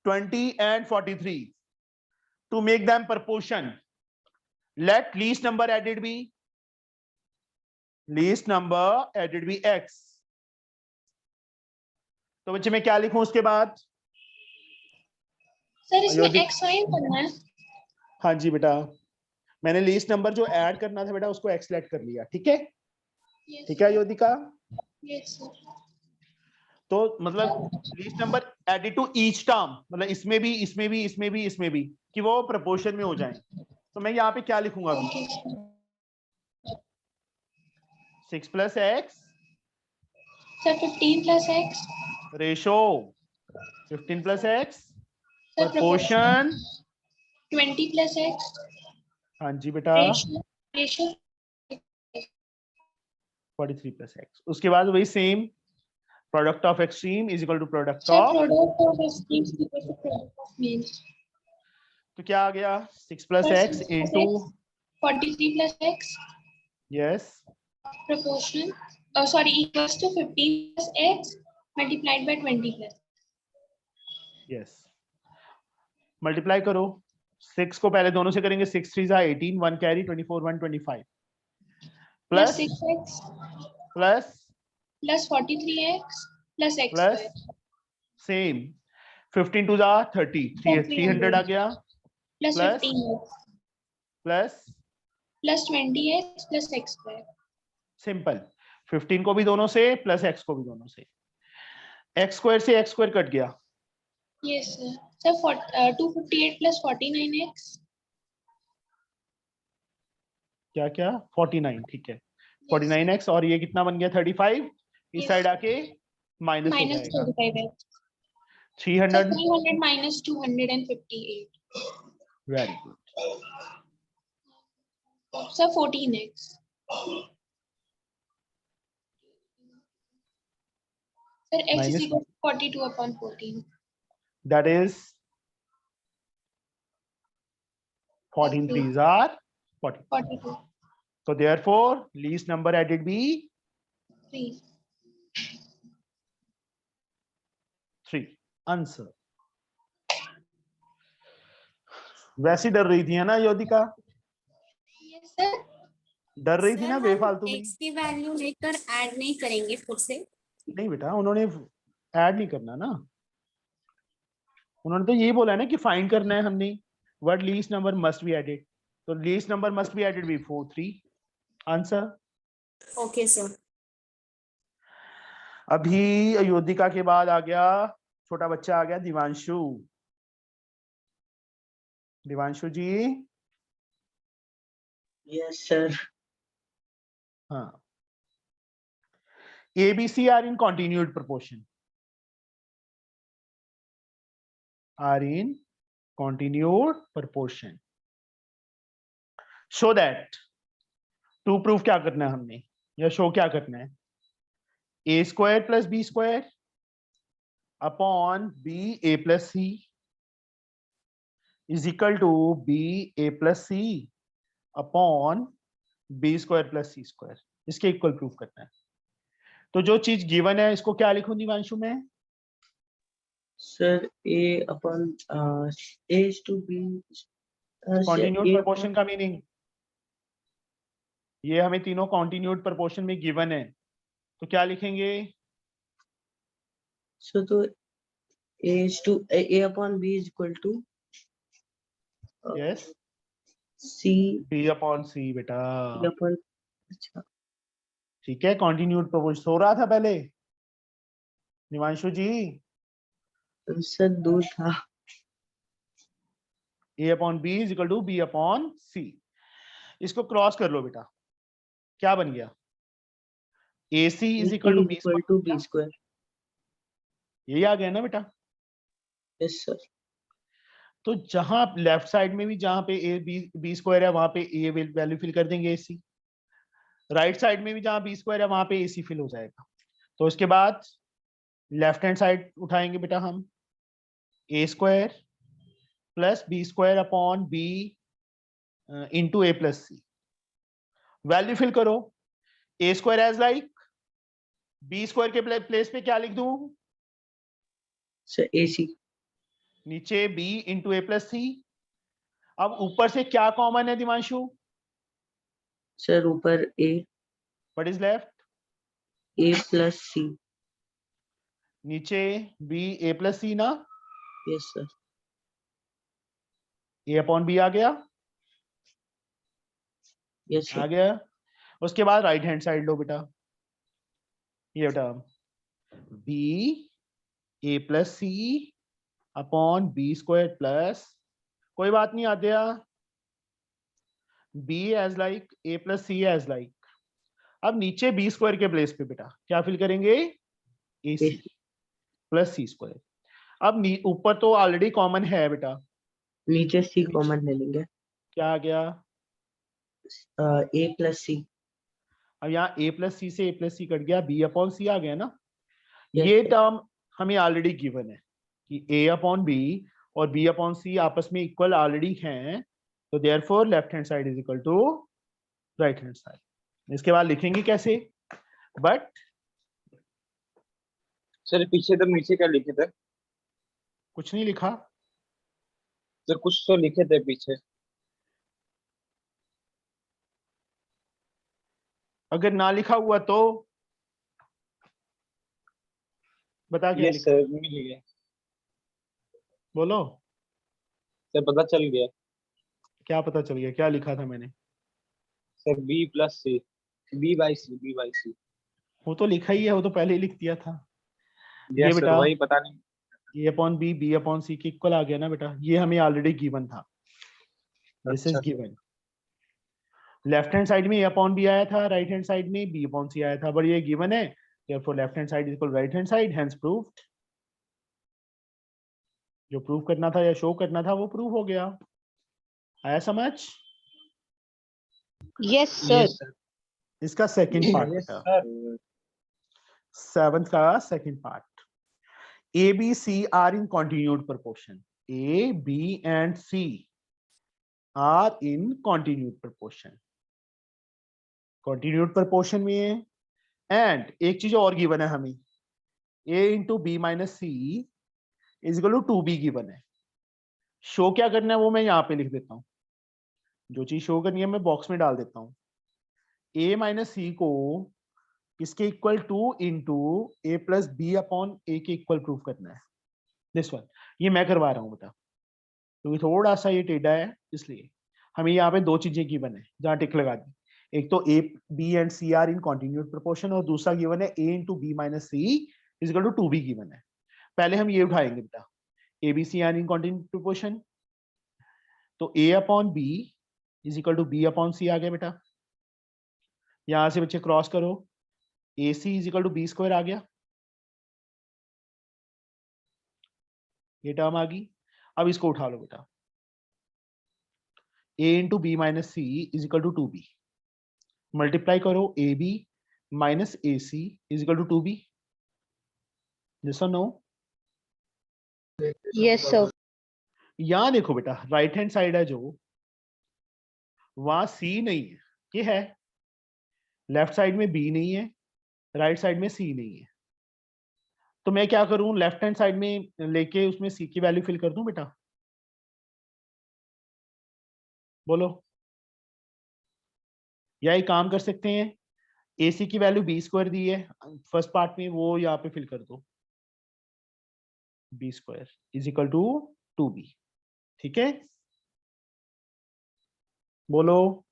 20 and 43 to make them proportion? Let least number added be x. तो बच्चे मैं क्या लिखूं उसके बाद? सर इसमें अयोध्या- x साइन करना है. हाँ जी बेटा, मैंने लीस्ट नंबर जो ऐड करना था बेटा उसको एक्स सेलेक्ट कर लिया. ठीक है, Yes, ठीक है अयोधिका. yes, sir. तो मतलब least number added to each term, मतलब इसमें भी इसमें भी इसमें भी इसमें भी, कि वो प्रोपोर्शन में हो जाए. तो मैं यहाँ पे क्या लिखूंगा अभी? Okay, sir. 6 plus x Sir 15 plus x. Ratio 15 plus x Sir proportion. 20 plus x. हाँ जी बेटा, Ratio 43 plus x. उसके बाद वही same, product of extreme is equal to product Sir of. product of extremes equals to product of means. तो क्या आ गया? 6 plus Sir, x 6 plus into, 43 plus x yes, proportion. Oh, sorry, equals to 15 plus x multiplied by 20 plus. yes. Multiply करो. 6 को पहले दोनों से करेंगे. 6 3 18, 1 carry, 24 1 25 Plus plus 6x plus plus 43x plus x plus square. Same 15 2 30, 300 आ गया. Plus plus 15x plus plus 20x plus x square. Simple. 15 को भी दोनों से प्लस x को भी दोनों से. x स्क्वायर से x स्क्वायर कट गया. Yes, sir. Sir, 258 plus 49x. क्या क्या 49, ठीक है. 49x और ये कितना बन गया? 35. इस Yes. साइड आके माइनस हो Minus जाएगा. 35x. Sir, 300. 300 minus 258. Very good. Sir, 14x. Sir, x Minus- is equal to 42 upon 14. That is 14 3s are 40. 42. So therefore, least number added be 3. 3. Answer. वैसे डर रही थी है ना योदिका? Yes, sir. डर रही थी ना बेफालतू में? x की वैल्यू लेकर ऐड नहीं करेंगे फिर से. नहीं बेटा, उन्होंने ऐड नहीं करना ना. उन्होंने तो यही बोला है ना कि फाइंड करना है हमने. What least number must be added. तो least number must be added be 4 3. Answer. Okay sir. अभी अयोधिका के बाद आ गया छोटा बच्चा, आ गया दिवांशु. दिवांशु जी. Yes, sir. हाँ. ABC are in continued proportion. Are in continued proportion. Show that. To prove क्या करना है हमने, या शो क्या करना है? A square plus B square upon B A plus C is equal to B A plus C upon B square plus C square. इसके equal proof करना है. तो जो चीज गिवन है इसको क्या लिखूं दिवांशु में? Sir, A upon A is to B. Continued A proportion का मीनिंग, ये हमें तीनों कॉन्टिन्यूड प्रोपोर्शन में गिवन है, तो क्या लिखेंगे? So तो A is to A upon B is equal to yes, C B upon C बेटा. upon. अच्छा. ठीक है, कॉन्टिन्यूड प्रोपोर्शन. सो रहा था पहले दिवांशु जी? सर दो था. A upon B is equal to B upon C. इसको क्रॉस कर लो बेटा, क्या बन गया? AC is equal to B square. यही आ गया ना बेटा? Yes, sir. तो जहां लेफ्ट साइड में भी जहां पे ए बी स्क्वायर है वहां पे ए वैल्यू फिल कर देंगे AC, राइट साइड में भी जहां बी स्क्वायर है वहां पे AC फिल हो जाएगा। तो इसके बाद लेफ्ट हैंड साइड उठाएंगे बेटा हम, A square plus B square upon B into A plus C. Value fill करो, A square as like B square के प्लेस पे क्या लिख दूं, सर AC। नीचे b into A plus C. अब ऊपर से क्या कॉमन है दिमांशु, सर ऊपर A what is left, A plus C। नीचे b a प्लस सी ना, yes sir. a upon b आ गया, यस आ सर। गया। उसके बाद राइट हैंड साइड लो बेटा, ये बेटा b a plus c upon b square plus, कोई बात नहीं, आ गया b as like a plus c as like. अब नीचे बी स्क्वायर के प्लेस पे बेटा क्या फिल करेंगे, AC प्लस सी स्क्वायर। अब ऊपर तो ऑलरेडी कॉमन है बेटा, नीचे C कॉमन ले लेंगे। क्या आ गया, A प्लस C। अब यहाँ a प्लस सी से a प्लस सी कट गया, b अपॉन सी आ गया ना। Yes, ये sir. टर्म हमें ऑलरेडी गिवन है कि a अपॉन b और b अपॉन सी आपस में इक्वल ऑलरेडी हैं, तो therefore left hand side is equal to right hand side. इसके बाद लिखेंगे कैसे, बट सर पीछे तो नीचे क्या लिखे थे? कुछ नहीं लिखा, सर कुछ तो लिखे थे पीछे। अगर ना लिखा हुआ तो बता क्या यस लिखा, सर, मिल गया बोलो सर, पता चल गया क्या पता चल गया, क्या लिखा था मैंने, sir. B plus C, B by C। वो तो लिखा ही है, वो तो पहले ही लिख दिया था। ये यस सर, बेटा वही पता नहीं। a upon b b upon C के इक्वल आ गया ना बेटा, ये हमें ऑलरेडी गिवन था, दिस इज अच्छा गिवन। लेफ्ट हैंड साइड में a अपॉन b आया था, राइट हैंड साइड में b अपॉन सी आया था, बट ये गिवन है, therefore left hand side is equal right hand side, hence proved. जो प्रूव करना था या शो करना था वो प्रूव हो गया। आया समझ, यस सर। Yes sir. इसका सेकंड पार्ट यस बेटा, सर। 7th का second part, A, B, C are in continued proportion. A, B and C are in continued proportion. Continued proportion में है, and एक चीज और गिवन है हमें, A into B minus C is equal to 2B given है। Show क्या करना है वो मैं यहाँ पे लिख देता हूँ, जो चीज शो करनी है मैं बॉक्स में डाल देता हूँ। A माइनस C को किसके equal to into A plus b upon A के इक्वल प्रूव करना है, दिस वन। ये मैं करवा रहा हूँ बेटा, क्योंकि थोड़ा सा ये टेढ़ा है, इसलिए हमें यहाँ पे दो चीजें गिवन है जहाँ टिक लगा दी। एक तो A, B and C are in continued proportion, और दूसरा गिवन है A into B minus C is equal to 2B given है। पहले हम ये उठाएंगे बेटा, A, B, C are in continued proportion, तो A upon B is equal to B upon C आ गया बेटा। यहाँ से बच्चे क्रॉस करो, AC is equal to B square आ गया, ये टर्म आ गई। अब इसको उठा लो बेटा, A into B minus C is equal to 2B, multiply करो AB minus AC is equal to 2B, this और नो। Yes sir. यहां देखो बेटा, राइट हैंड साइड है जो, वहां C नहीं है, ये है, लेफ्ट साइड में B नहीं है, राइट साइड में C नहीं है, तो मैं क्या करूं, लेफ्ट हैंड साइड में लेके उसमें C की वैल्यू फिल कर दूं बेटा, बोलो। या एक काम कर सकते हैं, AC की वैल्यू B स्क्वायर दी है फर्स्ट पार्ट में, वो यहाँ पे फिल कर दो, B square is equal to 2B, ठीक है, बोलो।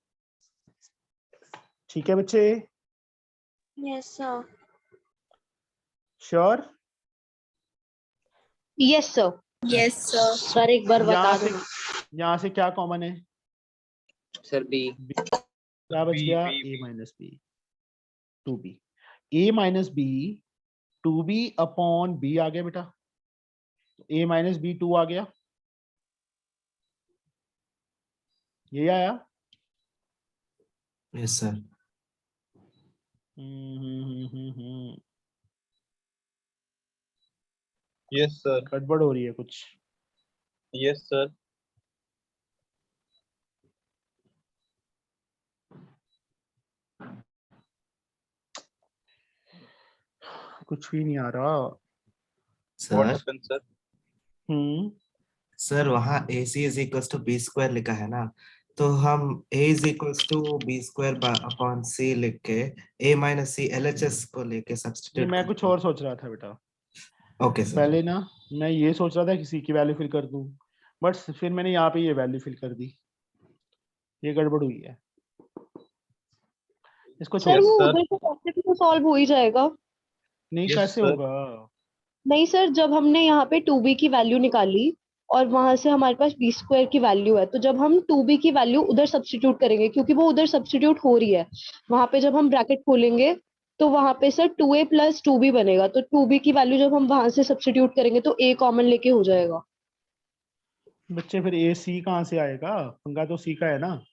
ठीक है बच्चे, Yes, sir. Sure. Yes sir. Yes sir. Sir एक बार बता यहाँ दो। से यहाँ से क्या कॉमन है, सर B। क्या बच B, गया, B, A B। Minus b 2B, A minus b 2B upon B आ गया बेटा, A माइनस बी 2 आ गया, यही आया? Yes sir. Yes, sir. गड़बड़ हो रही है कुछ। Yes, sir. कुछ भी नहीं आ रहा। What sir happened, sir? Sir वहाँ AC is equals to B square लिखा है ना, तो हम A is equals to B square upon C लिख के A माइनस C LHS को लेके ये सब्स्टिट्यूट मैं कुछ और सोच रहा था बेटा। Okay sir. पहले ना मैं ये सोच रहा था कि C की वैल्यू फिल कर दूं, बट फिर मैंने यहाँ पे ये वैल्यू फिल कर दी, ये गड़बड़ हुई है। इसको सर छोड़ वो sir. उधर से कैसे भी तो सॉल्व हो ही जाएगा। नहीं, Yes, कैसे sir. होगा? नहीं सर, जब हमने यहाँ पे 2b की वैल्यू निकाली और वहां से हमारे पास b स्क्वायर की वैल्यू है, तो जब हम 2b की वैल्यू उधर सब्स्टिट्यूट करेंगे, क्योंकि वो उधर सब्स्टिट्यूट हो रही है, वहां पे जब हम ब्रैकेट खोलेंगे तो वहां पे सर 2a प्लस 2b बनेगा, तो 2b की वैल्यू जब हम वहां से सब्स्टिट्यूट करेंगे तो a कॉमन लेके हो जाएगा। बच्चे फिर A C कहाँ से आएगा? पंगा तो C का है ना।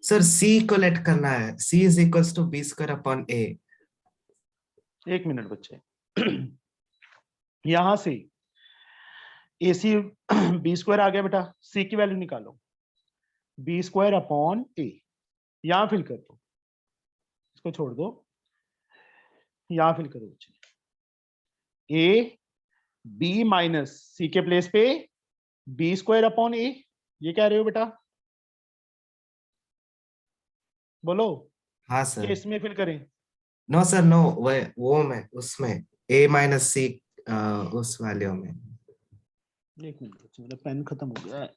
सर C को लेट करना है, C is equals to B square upon A। एक मिनट बच्चे, यहां से AC B स्क्वायर आ गया बेटा, C की वैल्यू निकालो, B स्क्वायर अपॉन A, यहां फिल कर दो, इसको छोड़ दो, यहां फिल करो बच्चे। A B माइनस C के प्लेस पे B स्क्वायर अपॉन A, ये कह रहे हो बेटा? बोलो, हाँ कि सर। इसमें फिल करें? नो सर नो, वो में उसमें A माइनस C उस वैल्यू में। एक मिनट बच्चे, मेरा पेन खत्म हो गया है,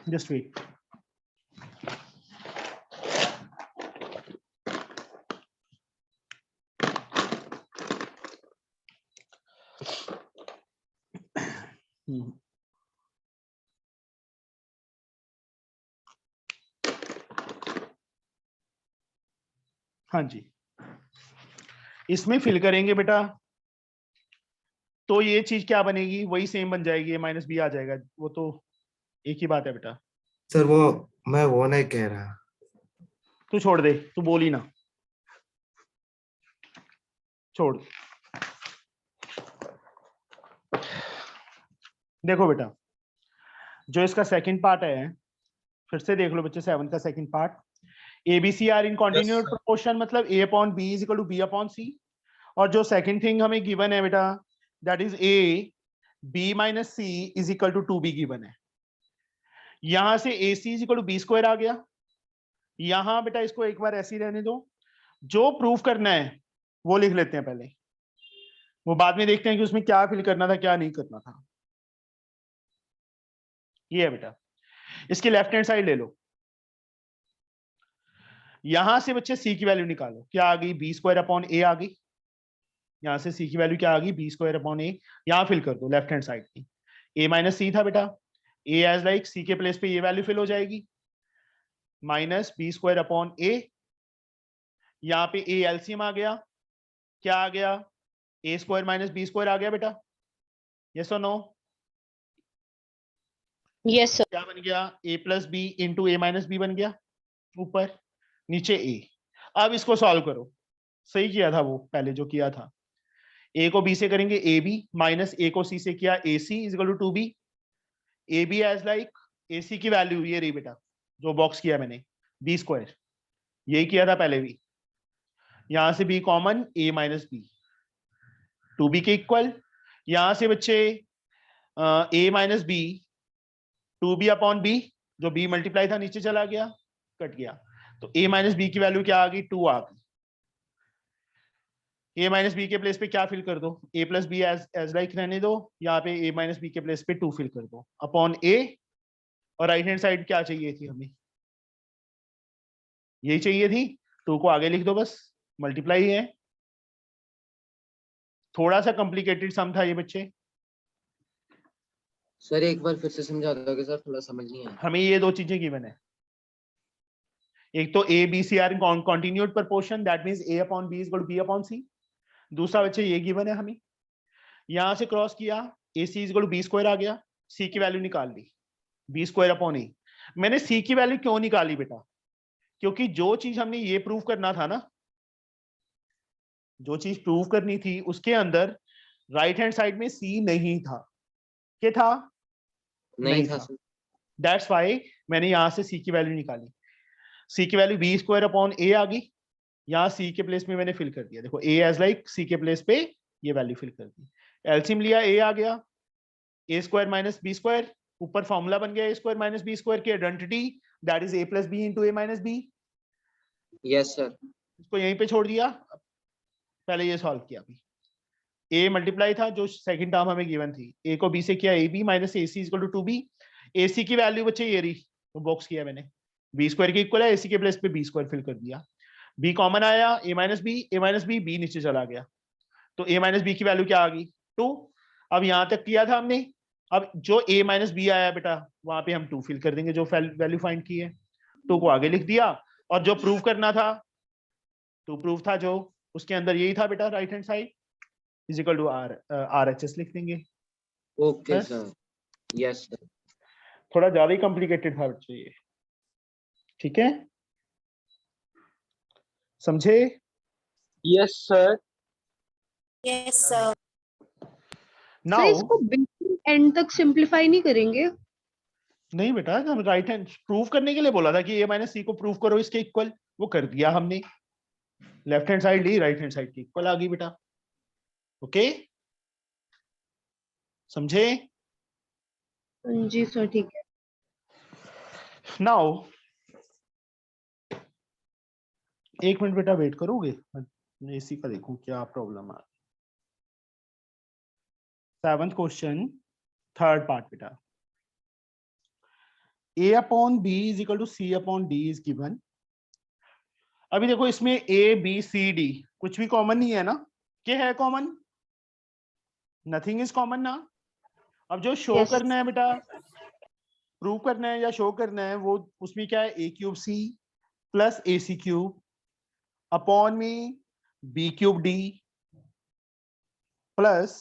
जस्ट वेट। हाँ जी, इसमें फिल करेंगे बेटा, तो ये चीज क्या बनेगी? वही सेम बन जाएगी, A माइनस बी आ जाएगा, वो तो एक ही बात है बेटा। सर वो मैं वो नहीं कह रहा। तू छोड़ दे, तू बोल ही ना, छोड़। देखो बेटा, जो इसका सेकंड पार्ट है, फिर से देख लो बच्चे, 7 का second part, ABC are in continuous proportion, मतलब A upon B is equal to B upon C, और जो सेकंड थिंग हमें गिवन है बेटा, that is A B minus C is equal to 2B given है। यहां से AC is equal to B square आ गया। यहां बेटा इसको एक बार ऐसे ही रहने दो, जो प्रूफ करना है वो लिख लेते हैं पहले, वो बाद में देखते हैं कि उसमें क्या फिल करना था क्या नहीं करना था। ये है बेटा, इसकी लेफ्ट हैंड साइड ले लो, यहां से बच्चे C की वैल्यू निकालो, क्या आ गई? B स्क्वायर अपॉन A आ गई। यहां से C की वैल्यू क्या आ गई? B स्क्वायर अपॉन A, यहां फिल कर दो लेफ्ट हैंड साइड की। A माइनस C था बेटा, A एज लाइक C के प्लेस पे ये वैल्यू फिल हो जाएगी, minus B square upon A, यहाँ पे A एलसीएम आ गया, क्या आ गया? A square minus B square आ गया बेटा, यस और नो? Yes sir. क्या बन गया? A plus b into A minus b बन गया, ऊपर नीचे A। अब इसको सॉल्व करो, सही किया था वो पहले जो किया था। A को B से करेंगे AB, माइनस A को C से किया AC is equal to 2B। AB as like AC की वैल्यू ये रही बेटा, जो बॉक्स किया मैंने, B स्क्वायर, यही किया था पहले भी। यहां से B common, A minus B, 2B के इक्वल। यहां से बच्चे A minus B 2B upon B, जो B मल्टीप्लाई था नीचे चला गया, कट गया, तो A माइनस B की वैल्यू क्या आ गई? 2 आ गई। A माइनस बी के प्लेस पे क्या फिल कर दो? A plus b as like रहने दो, यहाँ पे A माइनस बी के प्लेस पे 2 फिल कर दो अपॉन A, और राइट हैंड साइड क्या चाहिए थी हमें? यही चाहिए थी, 2 को आगे लिख दो बस, मल्टीप्लाई है। थोड़ा सा कॉम्प्लिकेटेड सम था ये बच्चे, सर एक बार फिर से समझा दोगे सर, थोड़ा समझ नहीं आया। हमें ये दो चीजें गिवन है, एक तो A B C are in continued proportion, that means A upon B is equal to B upon C। दूसरा बच्चे ये गिवन है हमें, यहां से क्रॉस किया AC is equal to B square आ गया, सी की वैल्यू निकाल ली, बी स्क्वायर अपॉन ए। मैंने सी की वैल्यू क्यों निकाली बेटा? क्योंकि जो चीज हमने ये प्रूव करना था ना, जो चीज प्रूव करनी थी उसके अंदर राइट हैंड साइड में सी नहीं था। क्या था? नहीं था सर। दैट्स वाई मैंने यहां से सी की वैल्यू निकाली। सी की वैल्यू बी स्क्वायर अपॉन ए आ गई, यहाँ सी के प्लेस में मैंने फिल कर दिया। देखो ए एज लाइक सी के प्लेस पे ये वैल्यू फिल कर दी। एलसीएम लिया, ए आ गया, a square minus B square, ऊपर फॉर्मूला बन गया a square minus B square की identity, that is a plus b into a minus b. Yes sir. इसको यहीं पे छोड़ दिया, पहले ये सॉल्व किया। अभी ए मल्टीप्लाई था जो सेकंड टर्म हमें गिवन थी, ए को बी से किया a b minus a c equal to 2b। A c की वैल्यू बच्चे ये रही, तो बॉक्स किया मैंने, बी स्क्वायर की इक्वल है, ए सी के प्लेस पे बी स्क्वायर फिल कर दिया। बी कॉमन आया, ए माइनस बी, बी नीचे चला गया, तो ए माइनस बी की वैल्यू क्या आ गई? 2। अब यहां तक किया था हमने, अब जो ए माइनस बी आया बेटा वहां पे हम 2 फिल कर देंगे, जो वैल्यू फाइंड की है। 2 को आगे लिख दिया, और जो प्रूव करना था, तो प्रूफ था जो उसके अंदर यही था बेटा, right hand side is equal to R H S लिख देंगे। Okay sir. Yes sir. थोड़ा ज्यादा ही कॉम्प्लिकेटेड था बच्चे ये, ठीक है, समझे? Yes sir. Yes, sir. Sir now इसको एंड तक सिंपलीफाई नहीं करेंगे? नहीं बेटा, हम राइट हैंड प्रूव करने के लिए बोला था कि ए माइनस सी को प्रूव करो इसके इक्वल, वो कर दिया हमने। लेफ्ट हैंड साइड ली, राइट हैंड साइड की इक्वल आ गई बेटा। ओके, समझे? जी सर ठीक है। नाउ एक मिनट बेटा वेट करोगे, मैं इसी का देखूं क्या प्रॉब्लम है। 7th क्वेश्चन, थर्ड पार्ट बेटा। a upon b is equal to c upon d is given. अभी देखो इसमें a b c d कुछ भी कॉमन नहीं है ना? क्या है कॉमन? नथिंग इज कॉमन ना। अब जो शो Yes. करना है बेटा, प्रूव करना है या शो करना है, वो उसमें क्या है, a cube c plus a c cube upon में b cube d plus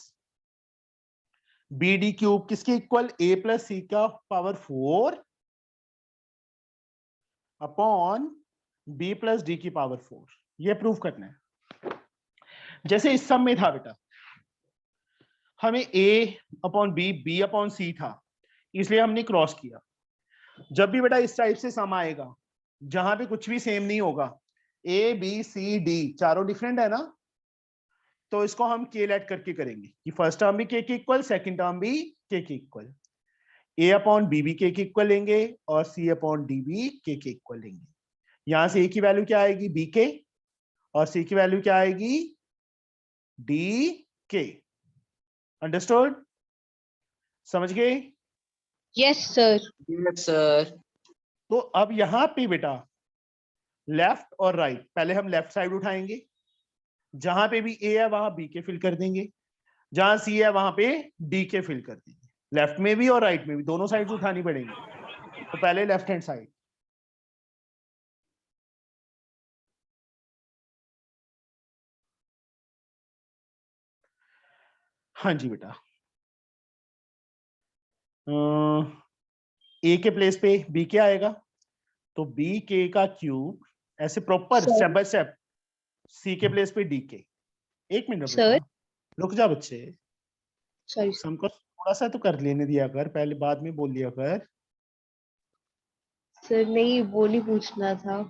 B D cube, किसके इक्वल? a प्लस सी का power 4 upon b plus D की पावर 4। ये प्रूव करना है। जैसे इस सम में था बेटा, हमें a upon b upon c था, इसलिए हमने क्रॉस किया। जब भी बेटा इस टाइप से सम आएगा जहां पे कुछ भी सेम नहीं होगा, a b c d चारों डिफरेंट है ना, तो इसको हम k लेट करके करेंगे कि फर्स्ट टर्म भी k के इक्वल, सेकंड टर्म भी k के इक्वल। a अपॉन b भी k के इक्वल लेंगे और c अपॉन d भी k के इक्वल लेंगे। यहां से a की वैल्यू क्या आएगी? bk, और c की वैल्यू क्या आएगी? dk। अंडरस्टूड? समझ गए? Yes sir. Yes sir. तो अब यहां पे बेटा लेफ्ट और राइट, पहले हम लेफ्ट साइड उठाएंगे, जहां पे भी a है वहां b के फिल कर देंगे, जहां c है वहां पे d के फिल कर देंगे। लेफ्ट में भी और राइट में भी दोनों साइड्स उठानी पड़ेंगी। तो पहले लेफ्ट हैंड साइड, हाँ जी बेटा, ए के प्लेस पे बी के आएगा, तो बी के का क्यूब, ऐसे proper Sir. Step by step, C के प्लेस पे डी के। एक मिनट Sir. बेटा, रुक जा बच्चे, सॉरी सम को थोड़ा सा तो कर लेने दिया कर, पहले बाद में बोल लिया कर। सर, नहीं वो नहीं पूछना था।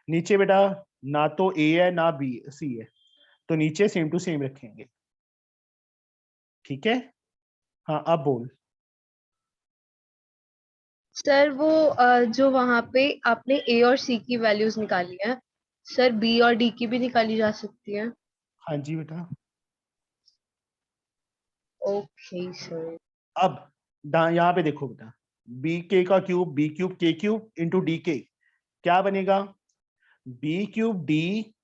नीचे बेटा ना तो ए है ना बी सी है, तो नीचे सेम टू सेम रखेंगे, ठीक है? हाँ अब बोल। सर वो जो वहां पे आपने ए और सी की वैल्यूज निकाली है, सर बी और डी की भी निकाली जा सकती है? हाँ जी बेटा। Okay sir. अब यहाँ पे देखो बेटा, बी के का क्यूब के क्यूब इंटू डी के, क्या बनेगा? बी क्यूब डी,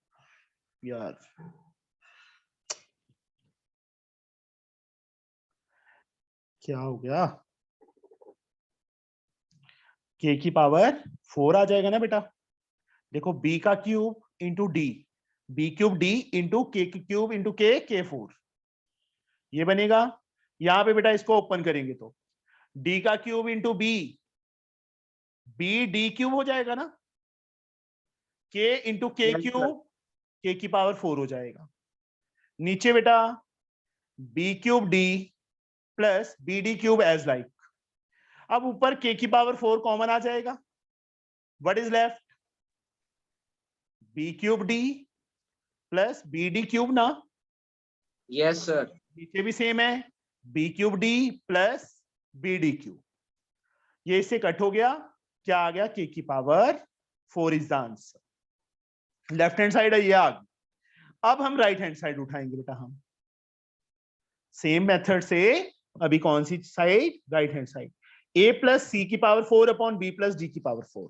यार क्या हो गया, के की पावर 4 आ जाएगा ना बेटा। देखो बी का cube into d, b cube d into के क्यूब इंटू के 4, ये बनेगा। यहां पे बेटा इसको ओपन करेंगे तो डी का cube into b, b D cube हो जाएगा ना, के इंटू के Yes, sir. क्यूब के की पावर 4 हो जाएगा। नीचे बेटा B cube D plus B D cube as like. अब ऊपर के की पावर 4 कॉमन आ जाएगा। What is left? B cube D plus B D cube ना, Yes, sir. नीचे भी सेम है, B cube D plus B D cube. ये इससे कट हो गया, क्या आ गया? के की power 4 is the answer. Left hand side है ये आ गई। अब हम राइट हैंड साइड उठाएंगे बेटा, हम सेम मेथड से। अभी कौन सी side? Right hand side. a plus C की power 4 upon b plus D की power 4,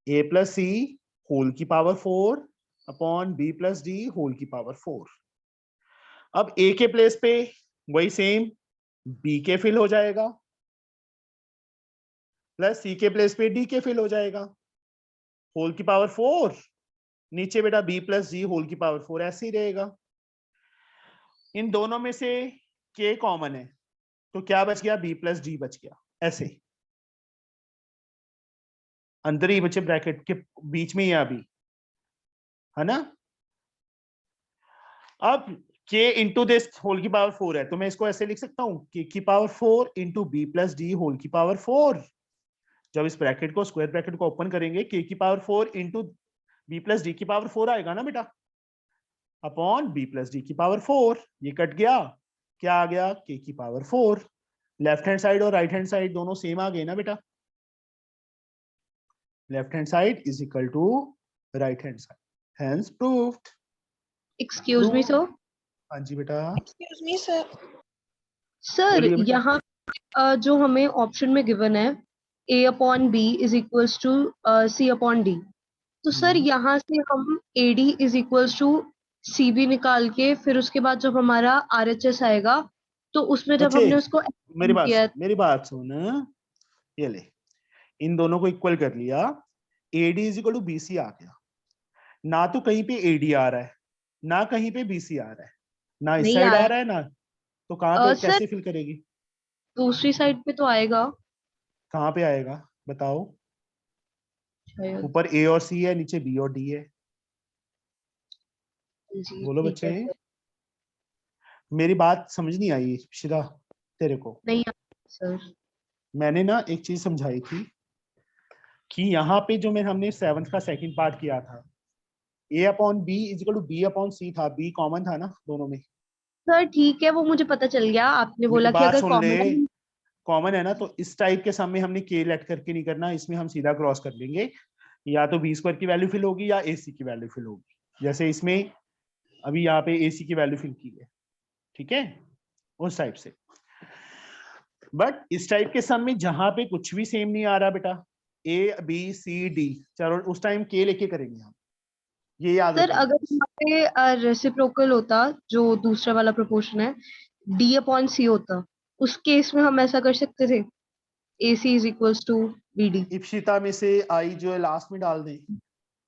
a plus C whole की power 4 upon b plus D whole की पावर 4। अब a के प्लेस पे वही सेम b के फिल हो जाएगा, प्लस c के प्लेस पे d के फिल हो जाएगा, होल की पावर 4, नीचे बेटा b प्लस डी होल की पावर 4 ऐसे ही रहेगा। इन दोनों में से k कॉमन है तो क्या बच गया? b प्लस डी बच गया, ऐसे अंदर ही बचे, ब्रैकेट के बीच में ही अभी, है ना। अब k इंटू दिस होल की पावर 4 है तो मैं इसको ऐसे लिख सकता हूं, k की power 4 into B plus D whole की पावर 4। जब इस ब्रैकेट को, स्क्वायर ब्रैकेट को ओपन करेंगे, k की power 4 into B plus D की पावर 4 आएगा ना बेटा, अपॉन बी प्लस डी की पावर 4। ये कट गया, क्या आ गया? k की पावर 4। लेफ्ट हैंड साइड और राइट हैंड साइड दोनों सेम आ गए ना बेटा। Left hand side is equal to right hand side, hence proved. Excuse me sir. हाँ जी बेटा, Excuse me, sir. सर बोलिए बेटा। यहाँ जो हमें ऑप्शन में गिवन है a upon b is equals to c upon d, तो सर यहाँ से हम ad is equals to cb निकाल के फिर उसके बाद जब हमारा RHS आएगा तो उसमें जब बच्चे, हमने उसको मेरी बात सुन, ये ले, इन दोनों को इक्वल कर लिया, AD is equal to BC आ गया। ना तो कहीं पे AD आ रहा है, ना कहीं पे BC आ रहा है, ना इस नहीं साइड आ आया। रहा है, ना तो कहाँ पे सर कैसे फिल करेगी? दूसरी साइड पे तो आएगा कहाँ पे आएगा बताओ? शायद। ऊपर A और C है, नीचे B और D है। जी बोलो ठीक बच्चे, है सर। मेरी बात समझ नहीं आई शिरा तेरे को? नहीं आया सर। मैंने ना एक चीज समझाई थी कि यहाँ पे जो हमने 7th का सेकंड पार्ट किया था, a upon b is equal to b upon c था, b कॉमन था ना दोनों में। सर ठीक है, वो मुझे पता चल गया, आपने मेरी बोला कि बात अगर सुन ले, कॉमन कॉमन है ना, तो इस टाइप के सम में हमने k लेट करके नहीं करना, इसमें हम सीधा क्रॉस कर लेंगे, या तो b स्क्वायर की वैल्यू फिल होगी या ac की वैल्यू फिल होगी। जैसे इसमें अभी यहाँ पे ac की वैल्यू फिल की है, ठीक है, उस टाइप से। बट इस टाइप के सम में जहां पे कुछ भी सेम नहीं आ रहा बेटा, a b c d, चलो उस टाइम k लेके करेंगे हम, ये याद सर रखना। अगर यहाँ पे रेसिप्रोकल होता, जो दूसरा वाला प्रोपोर्शन है, d अपॉन c होता, उस केस में हम ऐसा कर सकते थे, AC is equals to BD। Ipsita में से आई जो है लास्ट में डाल दें,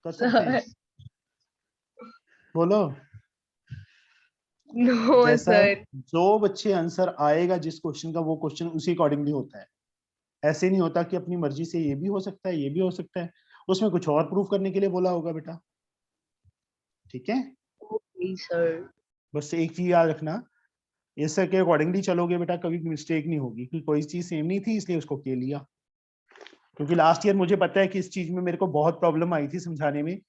कर सकते हैं? बोलो। नो जैसा सर। जो बच्चे आंसर आएगा जिस क्वेश्चन का, वो क्वेश्चन उसी अकॉर्डिंगली होता है। ऐसे नहीं होता कि अपनी मर्जी से ये भी हो सकता है, ये भी हो सकता है, उसमें कुछ और प्रूफ करने के लिए बोला होगा बेटा, ठीक है। Okay sir. बस एक चीज याद रखना, इस के अकॉर्डिंगली चलोगे बेटा, कभी मिस्टेक नहीं होगी कि कोई चीज सेम नहीं थी इसलिए उसको के लिया। क्योंकि लास्ट ईयर मुझे पता है कि इस चीज में मेरे को बहुत प्रॉब्लम आई थी समझाने में,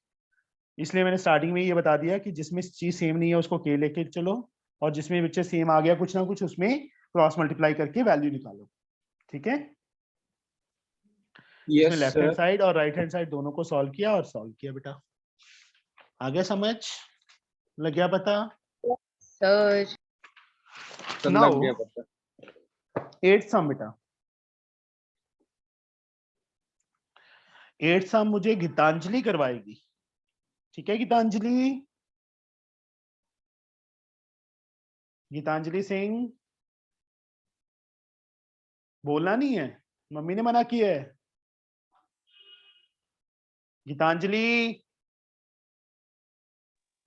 इसलिए मैंने स्टार्टिंग में ये बता दिया कि जिसमें चीज सेम नहीं है उसको के लेके चलो, और जिसमें बच्चे सेम आ गया कुछ ना कुछ, उसमें क्रॉस मल्टीप्लाई करके वैल्यू निकालो, ठीक है। इसमें Yes, left hand sir. Side और राइट हैंड साइड दोनों को सॉल्व किया और सॉल्व किया बेटा। आगे समझ लग गया पता? सर सर नाउ लग गया पता। 8th सम बेटा, 8th सम मुझे गीतांजलि करवाएगी, ठीक है। गीतांजलि, गीतांजलि सिंह, बोलना नहीं है, मम्मी ने मना किया है। Geetanjali,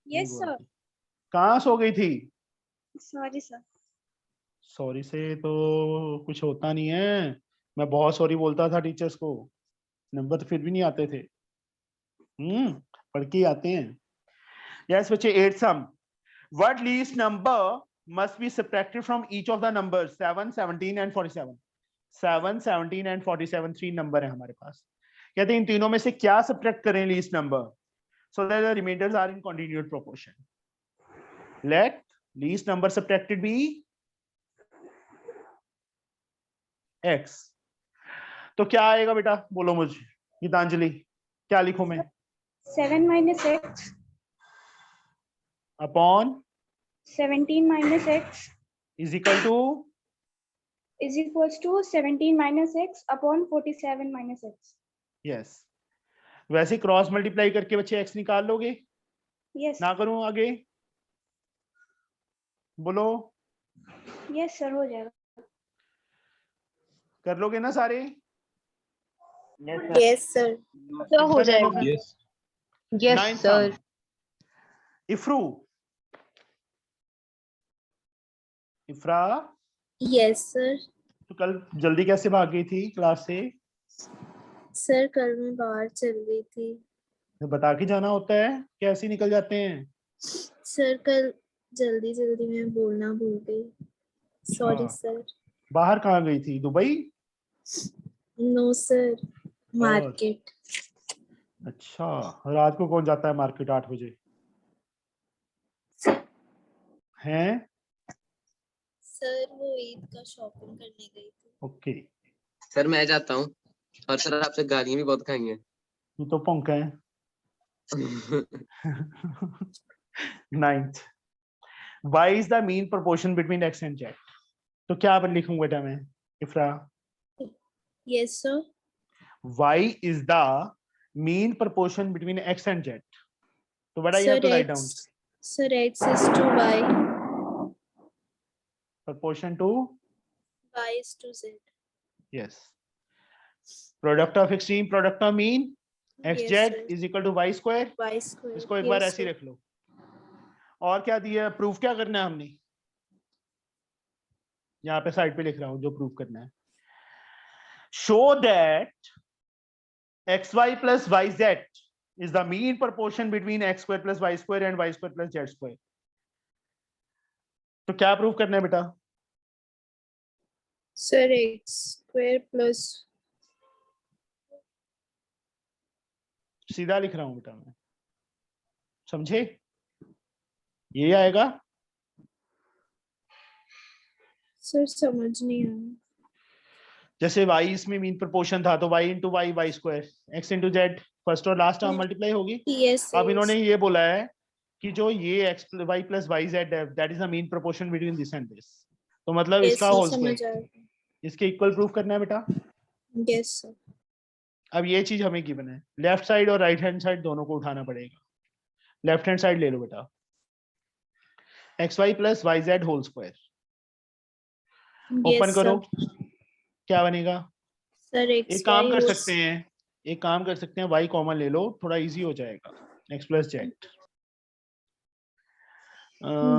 yes sir. कहाँ सो गई थी? Sorry sir. सॉरी से तो कुछ होता नहीं है, मैं बहुत सॉरी बोलता था टीचर्स को, नंबर तो फिर भी नहीं आते थे। पढ़ के ही आते हैं। यस बच्चे, 8 sum. What least number must be subtracted from each of the numbers 7, 17 and 47? 7, 17 and 47 3 number है हमारे पास। कहते हैं इन तीनों में से क्या सब्ट्रैक्ट करें least number, so that the remainders are in continued proportion. Let least number subtracted be x. तो क्या आएगा बेटा, बोलो मुझे गीतांजलि, क्या लिखूं मैं? 7 minus x upon 17 minus x is equal to is equals to 17 minus x upon 47 minus x. Yes. वैसे क्रॉस मल्टीप्लाई करके बच्चे x निकाल लोगे? Yes. ना करूं आगे? बोलो, Yes sir, हो जाएगा. कर लोगे ना सारे? Yes sir. तो हो जाएगा. Yes. Yes Ninth sir. sum. इफ्रू, इफ्रा, Yes sir. तो कल जल्दी कैसे भाग गई थी क्लास से? सर कल मैं बाहर चल गई थी. तो बता के जाना होता है, कैसे निकल जाते हैं? सर कल जल्दी जल्दी मैं बोलना भूल गई. सॉरी अच्छा। सर. बाहर कहाँ गई थी, दुबई? No sir, market. अच्छा, रात को कौन जाता है मार्केट 8 बजे? हैं? सर वो ईद का शॉपिंग करने गई थी. ओके, सर मैं जाता हूँ, और सर आपसे गालियां भी बहुत खाई हैं. ये तो पंखा है। 9th, y is the mean proportion between x and z. तो क्या पर लिखूं बेटा मैं, इफ्रा? Yes sir. y is the mean proportion between x and z. तो what I have to write down? Sir x is to y, Proportion to y is to z. yes. Product of extreme, product of mean, xz Yes, sir. is equal to y square. Y square. इसको एक बार Yes, ऐसे ही sir. रख लो। और क्या दिया, proof क्या करना है हमने? यहाँ पे साइड पे लिख रहा हूँ जो प्रूफ करना है। Show that xy plus yz is the mean proportion between x square plus y square and y square plus z square. तो क्या प्रूफ करना है बेटा? Sir x square plus सीधा लिख रहा हूँ बेटा मैं, समझे? ये आएगा। सर समझ नहीं आया. जैसे y इसमें मीन प्रोपोर्शन था तो y into Y Y square, x into Z, first और लास्ट टर्म मल्टीप्लाई होगी। Yes. अब yes. इन्होंने ये बोला है कि जो ये x y plus Y Z है that is the mean proportion between this and this, तो मतलब Yes, इसका sir, होल समझ स्क्वायर, आया. इसके इक्वल प्रूफ करना है बेटा। Yes sir. अब ये चीज हमें गिवन है, लेफ्ट साइड और राइट हैंड साइड दोनों को उठाना पड़ेगा। लेफ्ट हैंड साइड ले लो बेटा, X Y plus Y Z whole square, open Yes, करो, sir. क्या बनेगा? Sir x एक काम y कर whole सकते हैं, एक काम कर सकते हैं, y कॉमन ले लो, थोड़ा इजी हो जाएगा। x plus Z,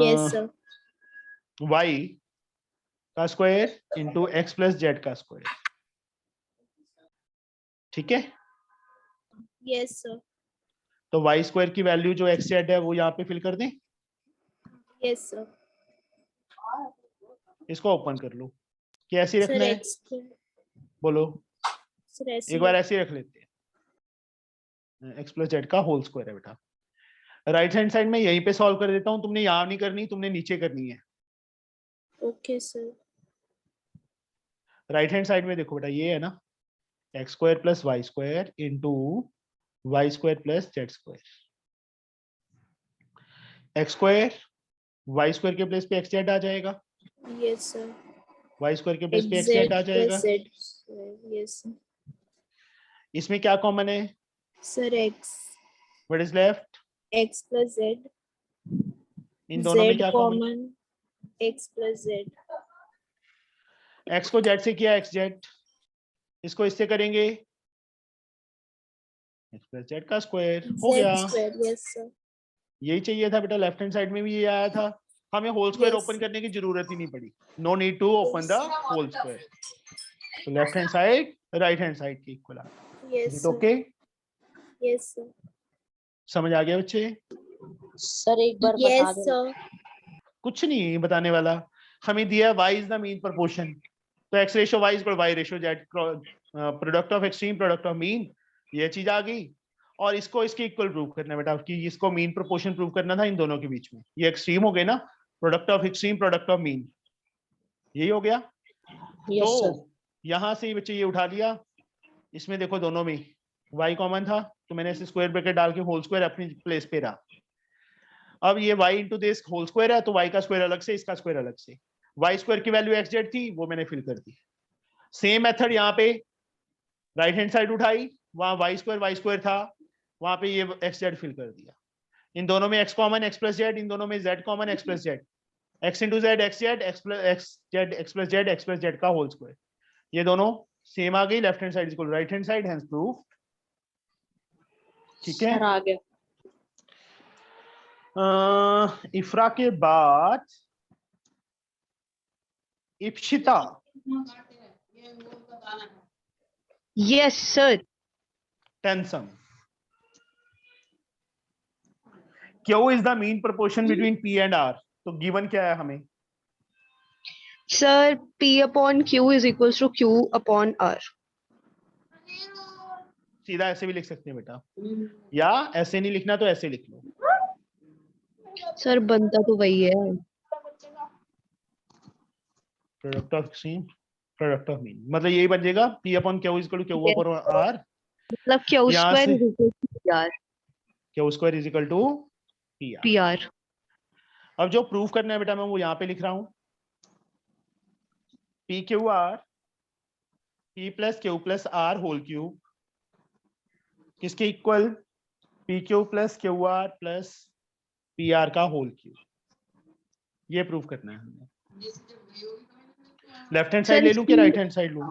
Yes sir. y का square into x plus Z का स्क्वायर, ठीक है? Yes sir. तो y स्क्वायर की वैल्यू जो एक्स जेड है वो यहाँ पे फिल कर दें, Yes sir. इसको ओपन कर लो। कैसे Sir रखना है x square. बोलो? Sir ऐसे एक बार ऐसे रख लेते हैं, एक्स प्लस जेड का होल स्क्वायर है बेटा। राइट हैंड साइड में यहीं पे सॉल्व कर देता हूँ, तुमने यहाँ नहीं करनी, तुमने नीचे करनी है। Okay sir. Right hand side में देखो बेटा, ये है ना X square plus Y square into Y square plus Z square, X square Y square के प्लेस पे एक्स जेड आ जाएगा, Yes sir. वाई स्क्वायर के प्लेस पे एक्स xz जेड आ जाएगा। plus z square. Yes sir. इसमें क्या कॉमन है? Sir x what is left? x plus z. इन दोनों में Z क्या common? common. X plus z. X को जेड से किया एक्स जेड, इसको इससे करेंगे एक्स प्लस जेड का स्क्वायर, हो Z गया। square. Yes sir. यही चाहिए था बेटा, लेफ्ट हैंड साइड में भी ये आया था, हमें होल स्क्वायर Yes. ओपन करने की जरूरत ही नहीं पड़ी. No need to open the whole square. तो left hand side right hand side के इक्वल आ. Yes, is sir. Okay? Yes, sir. समझ आ गया बच्चे? सर एक बार बता Yes, दो। sir. कुछ नहीं बताने वाला. हमें दिया है y is the mean proportion. तो x ratio y equal y ratio z, product of extreme product of mean, ये चीज आ गई. और इसको इसके इक्वल प्रूव करना है बेटा, कि इसको मीन प्रोपोर्शन प्रूव करना था इन दोनों के बीच में. ये एक्सट्रीम हो गए ना, product of extreme product of mean, यही हो गया. Yes sir. तो यहां से बच्चे ये उठा लिया. इसमें देखो दोनों में y कॉमन था, तो मैंने इसे स्क्वायर ब्रैकेट डाल के होल स्क्वायर अपनी प्लेस पे रहा. अब ये y into this whole square है, तो y का स्क्वायर अलग से, इसका स्क्वायर अलग से. y स्क्वायर की वैल्यू xz थी, वो मैंने फिल कर दी. सेम मेथड यहाँ पे राइट हैंड साइड उठाई, वहां y स्क्वायर था, वहां पे ये xz फिल कर दिया. इन दोनों में x common x plus z, इन दोनों में z common x plus z, x into z xz, x plus z का होल स्क्वायर. ये दोनों सेम आ गई. Left hand side equal right hand side, hence proof. ठीक है. सर आ गया. इफ्रा के बाद Ipsita. Yes sir. Tenth sum. Q is the mean proportion between P and R. तो गिवन क्या है हमें? Sir P upon Q is equals to Q upon R. सीधा ऐसे भी लिख सकते हैं बेटा, या ऐसे नहीं लिखना तो ऐसे लिख लो. सर बनता तो वही है. Product of extreme product of mean, मतलब यही बन जाएगा P upon Q is equal to Q upon R. मतलब Q यहाँ स्क्वायर से- is equal to PR. Q square is equal to PR. PR. अब जो प्रूफ करना है बेटा, मैं वो यहाँ पे लिख रहा हूँ. PQR P plus Q plus R whole cube किसके इक्वल? PQ plus QR plus PR का होल क्यूब. ये प्रूफ करना है हमने. लेफ्ट हैंड साइड ले लूं कि राइट हैंड साइड लूं?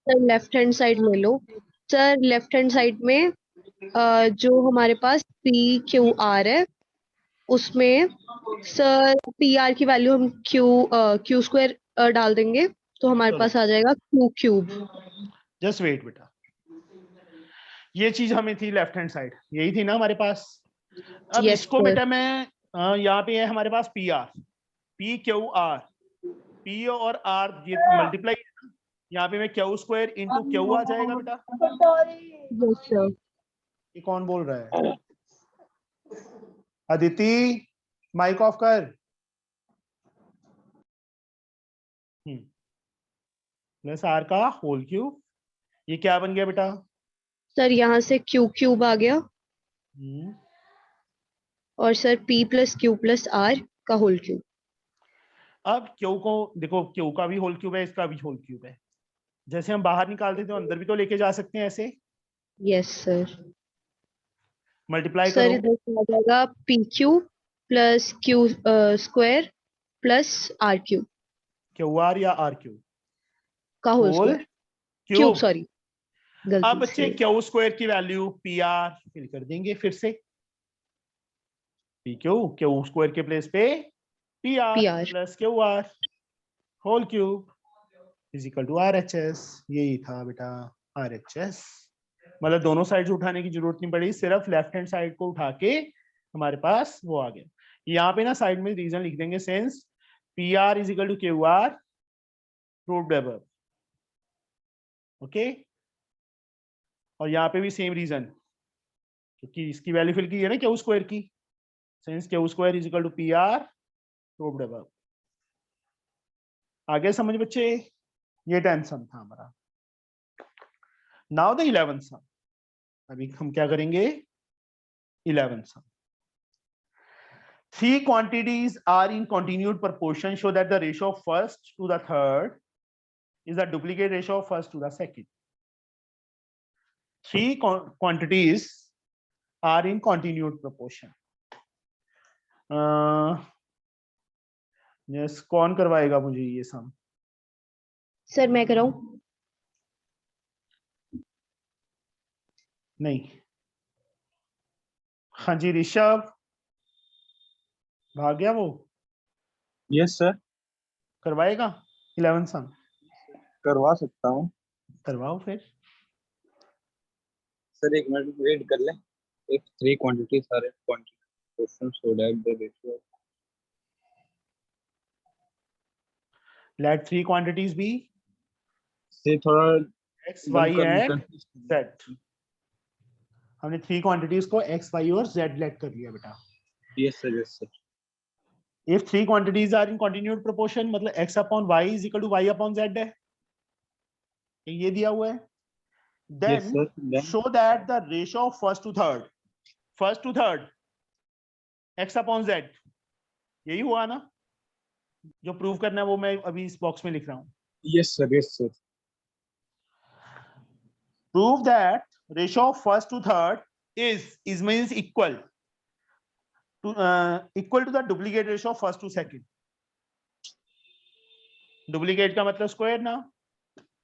सर लेफ्ट हैंड साइड ले लो. सर लेफ्ट हैंड साइड में जो हमारे पास PQR है उसमें सर PR की वैल्यू हम Q स्क्वायर डाल देंगे, तो हमारे चलो. पास आ जाएगा Q क्यूब. जस्ट वेट बेटा, ये चीज हमें थी लेफ्ट हैंड साइड, यही थी ना हमारे पास. अब Yes, इसको sir. बेटा मैं यहाँ पे है हमारे पास PR, PQR, P और R ये मल्टीप्लाई, यहाँ पे मैं Q स्क्वायर इंटू Q आ जाएगा बेटा. Yes, sir. ये कौन बोल रहा है? अदिति माइक ऑफ कर. प्लस R का होल क्यूब. ये क्या बन गया बेटा? सर यहाँ से Q क्यूब आ गया, और sir P plus Q plus R का होल क्यूब. अब Q को देखो, Q का भी होल क्यूब है, इसका भी होल क्यूब है. जैसे हम बाहर निकालते तो अंदर भी तो लेके जा सकते हैं ऐसे. Yes sir. मल्टीप्लाई सर करो. इधर से आ जाएगा PQ plus Q square plus R cube QR या R क्यूब का whole whole square. Cube cube. Sorry, अब गलती बच्चे से. Q स्क्वायर की वैल्यू PR फिल कर देंगे फिर से. PQ Q स्क्वायर के प्लेस पे PR plus QR whole cube is equal to RHS. यही था बेटा RHS. मतलब दोनों साइड्स उठाने की जरूरत नहीं पड़ी, सिर्फ लेफ्ट हैंड साइड को उठा के हमारे पास वो आ गया. यहाँ पे ना साइड में रीजन लिख देंगे, since PR is equal to QR proved above. Okay. और यहाँ पे भी सेम रीजन, क्योंकि इसकी वैल्यू फिल की है ना Q स्क्वायर की, since Q square is equal to PR proved above. आगे समझ बच्चे? ये 10th सम था हमारा. Now the 11th sum. अभी हम क्या करेंगे? 11th some. 3 quantities are in continued proportion, show that the ratio of first to the third is the duplicate ratio of first to the second. 3 quantities are in continued proportion. yes, कौन करवाएगा मुझे ये सम? Sir मैं कराऊं? नहीं. हाँ जी ऋषभ, भाग गया वो. यस सर, करवाएगा 11 सम? करवा सकता हूँ करवाओ फिर। सर। एक मिनट वेट कर ले। if 3 quantities are in quantity proportion so that the ratio Let 3 quantities be से थोड़ा x, y and z. हमने 3 क्वांटिटीज को x, y और z लेट कर लिया बेटा। Yes sir, yes sir. If 3 quantities are in continued proportion, मतलब x upon y is equal to y upon z है, ये दिया हुआ है। Then Yes, sir. Then show that the ratio of first to third x upon z, यही हुआ ना? जो प्रूव करना है वो मैं अभी इस बॉक्स में लिख रहा हूँ। yes sir, yes sir. Prove that ratio of first to third is means equal to the duplicate ratio of first to second. Duplicate का मतलब स्क्वायर ना?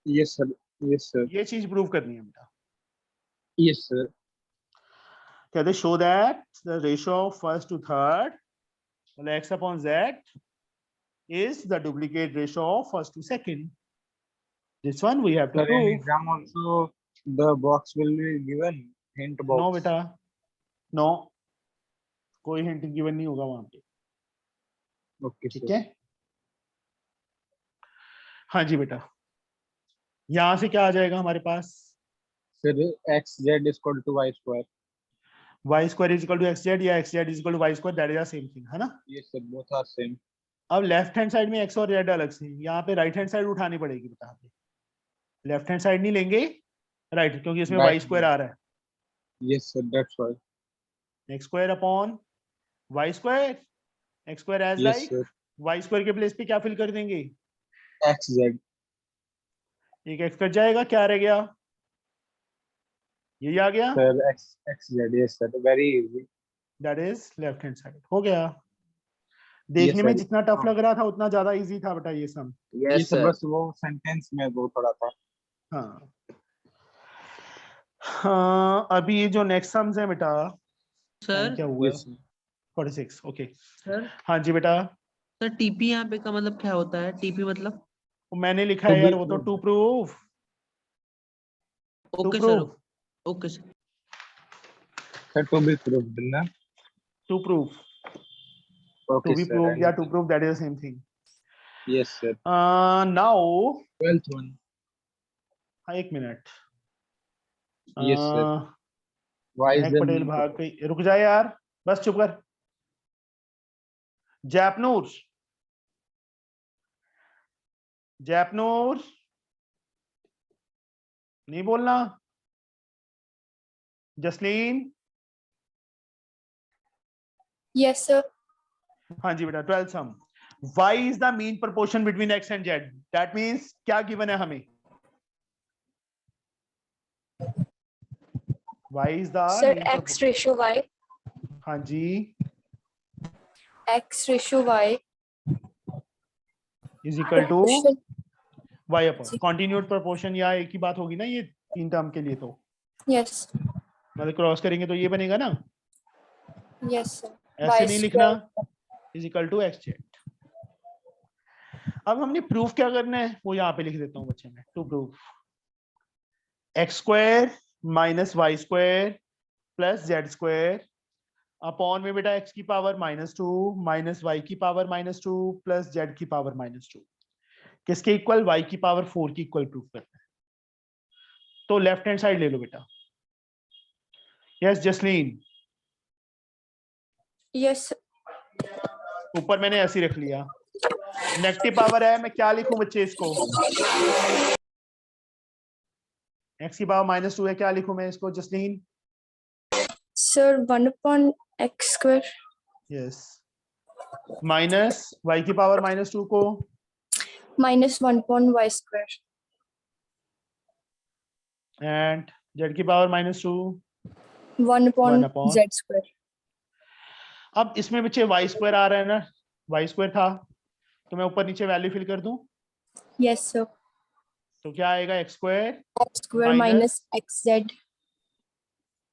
Yes sir, yes sir, ये चीज प्रूव करनी है बेटा। yes sir. कहते show that the ratio of first to third, मतलब x upon z is the duplicate ratio of first to second. This one we have to Sir, in prove. exam also the box will be given hint box. No बेटा, no, कोई hint given नहीं होगा वहां पे। Okay ठीक sir. है, हाँ जी बेटा। यहां से क्या आ जाएगा हमारे पास? Sir, x z is equal to y square. y square is equal to xz या xz is equal to y square, that is the same thing, है ना? Yes sir, both are same. अब लेफ्ट हैंड साइड में x और z अलग से, यहाँ पे राइट हैंड साइड उठानी पड़ेगी बेटा। लेफ्ट हैंड साइड नहीं लेंगे, राइट, क्योंकि इसमें Right. y स्क्वायर आ रहा है। Yes sir, that's why. x square upon y square, x square as Yes like sir, y square के प्लेस पे क्या फिल कर देंगे? x z. एक x कट जाएगा, क्या रह गया? यही आ गया, Sir, x z. Yes sir, very easy. That is left hand side. हो गया। देखने में sir. जितना टफ लग रहा था उतना ज्यादा इजी था बेटा ये सम। Yes Yes sir, sir. बस वो सेंटेंस में वो थोड़ा था। हाँ हाँ, अभी ये जो नेक्स्ट सम्स है बेटा, सर क्या हुआ? Yes sir. 46, ओके। सर हाँ जी बेटा, सर टीपी यहाँ पे का मतलब क्या होता है? टीपी मतलब? वो मैंने लिखा है यार, वो तो to prove, okay sir, okay sir. Sir, to be proved ना? To prove, Okay to be sir. proved या to prove, that is the same thing. Yes sir. Now 12th one. हाँ, एक minute. Yes sir. Why is Mahak there Patel no- भाग गई, रुक जा यार, बस चुप कर। जैपनूर, जैपनूर नहीं बोलना। Jasleen, Yes, sir. हाँ जी बेटा। 12th sum, y is the mean proportion between x and z, that means क्या गिवन है हमें? y is the Sir, mean x ratio y. हाँ जी, X ratio y. is equal to Proportion. y upon continued proportion, या एक ही बात होगी ना ये तीन टर्म के लिए? तो Yes. मतलब क्रॉस करेंगे तो ये बनेगा ना, Yes, sir. ऐसे Y नहीं लिखना, square. Is equal to X Z. अब हमने प्रूफ क्या करना है वो यहाँ पे लिख देता हूँ बच्चे में। To proof X square minus Y square plus Z square upon में बेटा एक्स की पावर -2 माइनस वाई की पावर -2 प्लस जेड की पावर -2, किसके इक्वल? वाई की पावर 4 की इक्वल प्रूफ करना है। तो लेफ्ट हैंड साइड ले लो बेटा। Yes Jasleen, Yes. ऊपर मैंने ऐसे ही रख लिया। नेगेटिव पावर है, मैं क्या लिखूं बच्चे इसको? एक्स की पावर -2 है, क्या लिखूं मैं इसको Jasleen? Sir, 1 upon x square. Yes, minus Y की पावर -2 को Minus 1 upon y square. And Z की power -2 1 upon 1 upon। z square. अब इसमें बच्चे वाई स्क्वायर आ रहा है ना, वाई स्क्वायर था तो मैं ऊपर नीचे वैल्यू फिल कर दूं, Yes, sir. तो क्या आएगा? X square X square Minus minus xz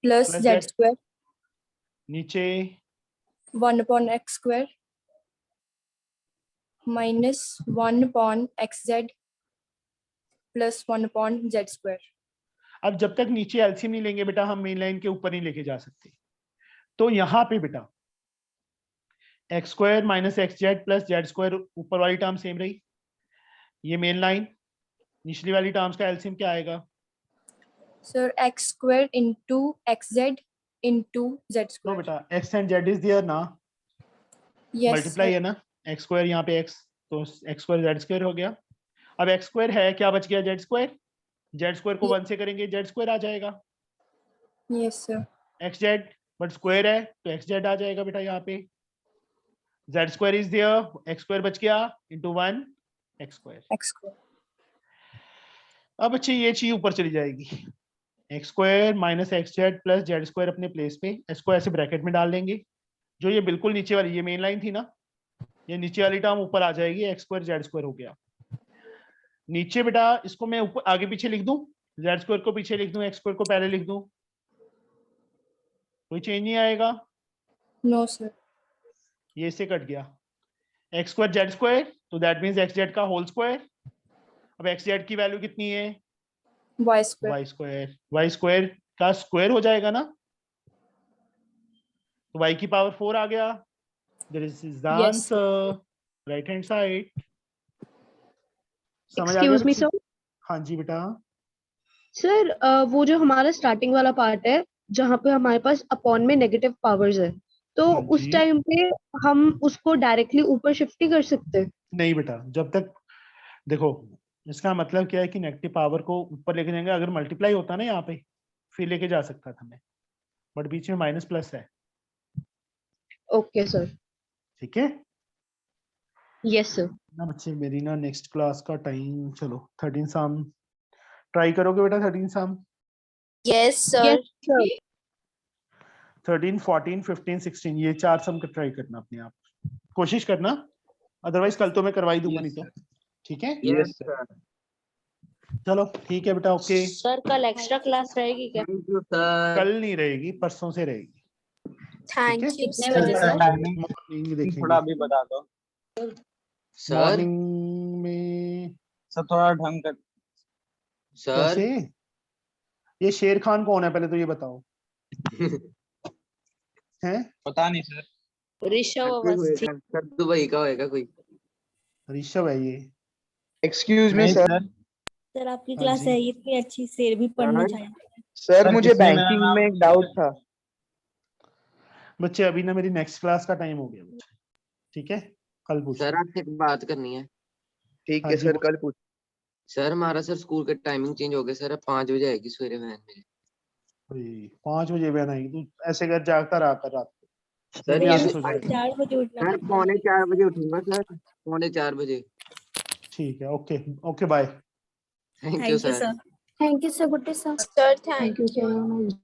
plus plus z z. square. नीचे 1 upon x square. -1/xz + 1/z²। अब जब तक नीचे एलसीएम नहीं लेंगे बेटा, हम मेन लाइन के ऊपर नहीं लेके जा सकते। तो यहाँ पे बेटा x² - xz + z² ऊपर वाली टर्म सेम रही, ये मेन लाइन, निचली वाली टर्म्स का एलसीएम क्या आएगा? Sir x² × xz × z²। तो बेटा x and z is there ना, यस मल्टीप्लाई है ना, x² यहाँ पे x, तो x² z² हो गया। अब x² है, क्या बच गया? z², z² को 1 से करेंगे z² आ जाएगा, yes sir. xz but square है तो xz आ जाएगा बेटा यहाँ पे, z² इज देयर, x² बच गया into 1 x²। अब बच्चे ये चीज ऊपर चली जाएगी, x² - xz + z² अपने प्लेस पे, इसको ऐसे ब्रैकेट में डाल लेंगे, जो ये बिल्कुल नीचे वाली, ये मेन लाइन थी ना, ये नीचे वाली टर्म ऊपर आ जाएगी, x² z² हो गया। नीचे बेटा इसको मैं ऊपर आगे पीछे लिख दूं, z² को पीछे लिख दूं, x² को पहले लिख दूं, कोई चेंज नहीं आएगा? No sir. ये से कट गया, x² z², तो दैट मींस xz का होल स्क्वायर। अब xz की वैल्यू कितनी है? y²। y² का स्क्वायर हो जाएगा ना, तो y की पावर 4 आ गया, this is the answer, right hand side. समझ आ गया? Excuse me sir. हाँ जी बेटा। सर वो जो हमारा स्टार्टिंग वाला पार्ट है जहाँ पे हमारे पास अपॉन में नेगेटिव पावर्स है, तो हाँ उस जी। टाइम पे हम उसको डायरेक्टली ऊपर शिफ्ट ही कर सकते हैं? नहीं बेटा, जब तक देखो, इसका मतलब क्या है कि नेगेटिव पावर को ऊपर लेके जाएंगे, अगर मल्टीप्लाई होता ना यहाँ पे फिर लेके जा सकता था मैं, बट बीच में माइनस प्लस है। Okay sir. ठीक है यस सर। ना बच्चे, मेरी ना नेक्स्ट क्लास का टाइम, चलो 13 सम ट्राई करोगे बेटा? 13 सम, यस सर। 13, 14, 15, 16 ये 4 सम का ट्राई करना अपने आप, कोशिश करना, अदरवाइज कल तो मैं करवाई दूंगा नहीं तो। ठीक है, यस सर। चलो ठीक है बेटा, ओके। सर कल एक्स्ट्रा क्लास रहेगी क्या? Thank you sir. कल नहीं रहेगी, परसों से रहेगी। Thank you sir sir. Timing morning देखेंगे, थोड़ा अभी बता दो सर मॉर्निंग में। सर, थोड़ा ढंग कर। सर कैसे? ये शेर खान कौन है पहले तो ये बताओ? हैं? पता नहीं सर। ऋषभ कोई अवस्थी। होएगा, सर दुबई का होएगा कोई। ऋषभ है ये। एक्सक्यूज मी नहीं सर। सर। सर आपकी हाँ क्लास जी। है, इतनी अच्छी शेर भी पढ़ना हाँ। चाहिए। सर सर, मुझे किसने मेरा बैंकिंग नाम में एक डाउट था। बच्चे अभी ना मेरी नेक्स्ट क्लास का टाइम हो गया बच्चे, ठीक है, कल पूछ। सर आपसे एक बात करनी है। ठीक हाँ है जी, सर, कल पूछ। सर हमारा सर स्कूल का टाइमिंग चेंज हो गया सर, अब 5 बजे आएगी सवेरे वैन मेरी। 5 बजे वैन आएगी, तू ऐसे कर जागता रहा कर रात को, सर मेरी ये आदत हो जाएगी। 4 बजे उठना सर पड़ता है। 3:45 बजे उठूंगा सर, 3:45 बजे। ठीक है, okay okay, bye. Thank you thank you sir. Sir. Thank you sir, good day sir. Sir thank thank you sir.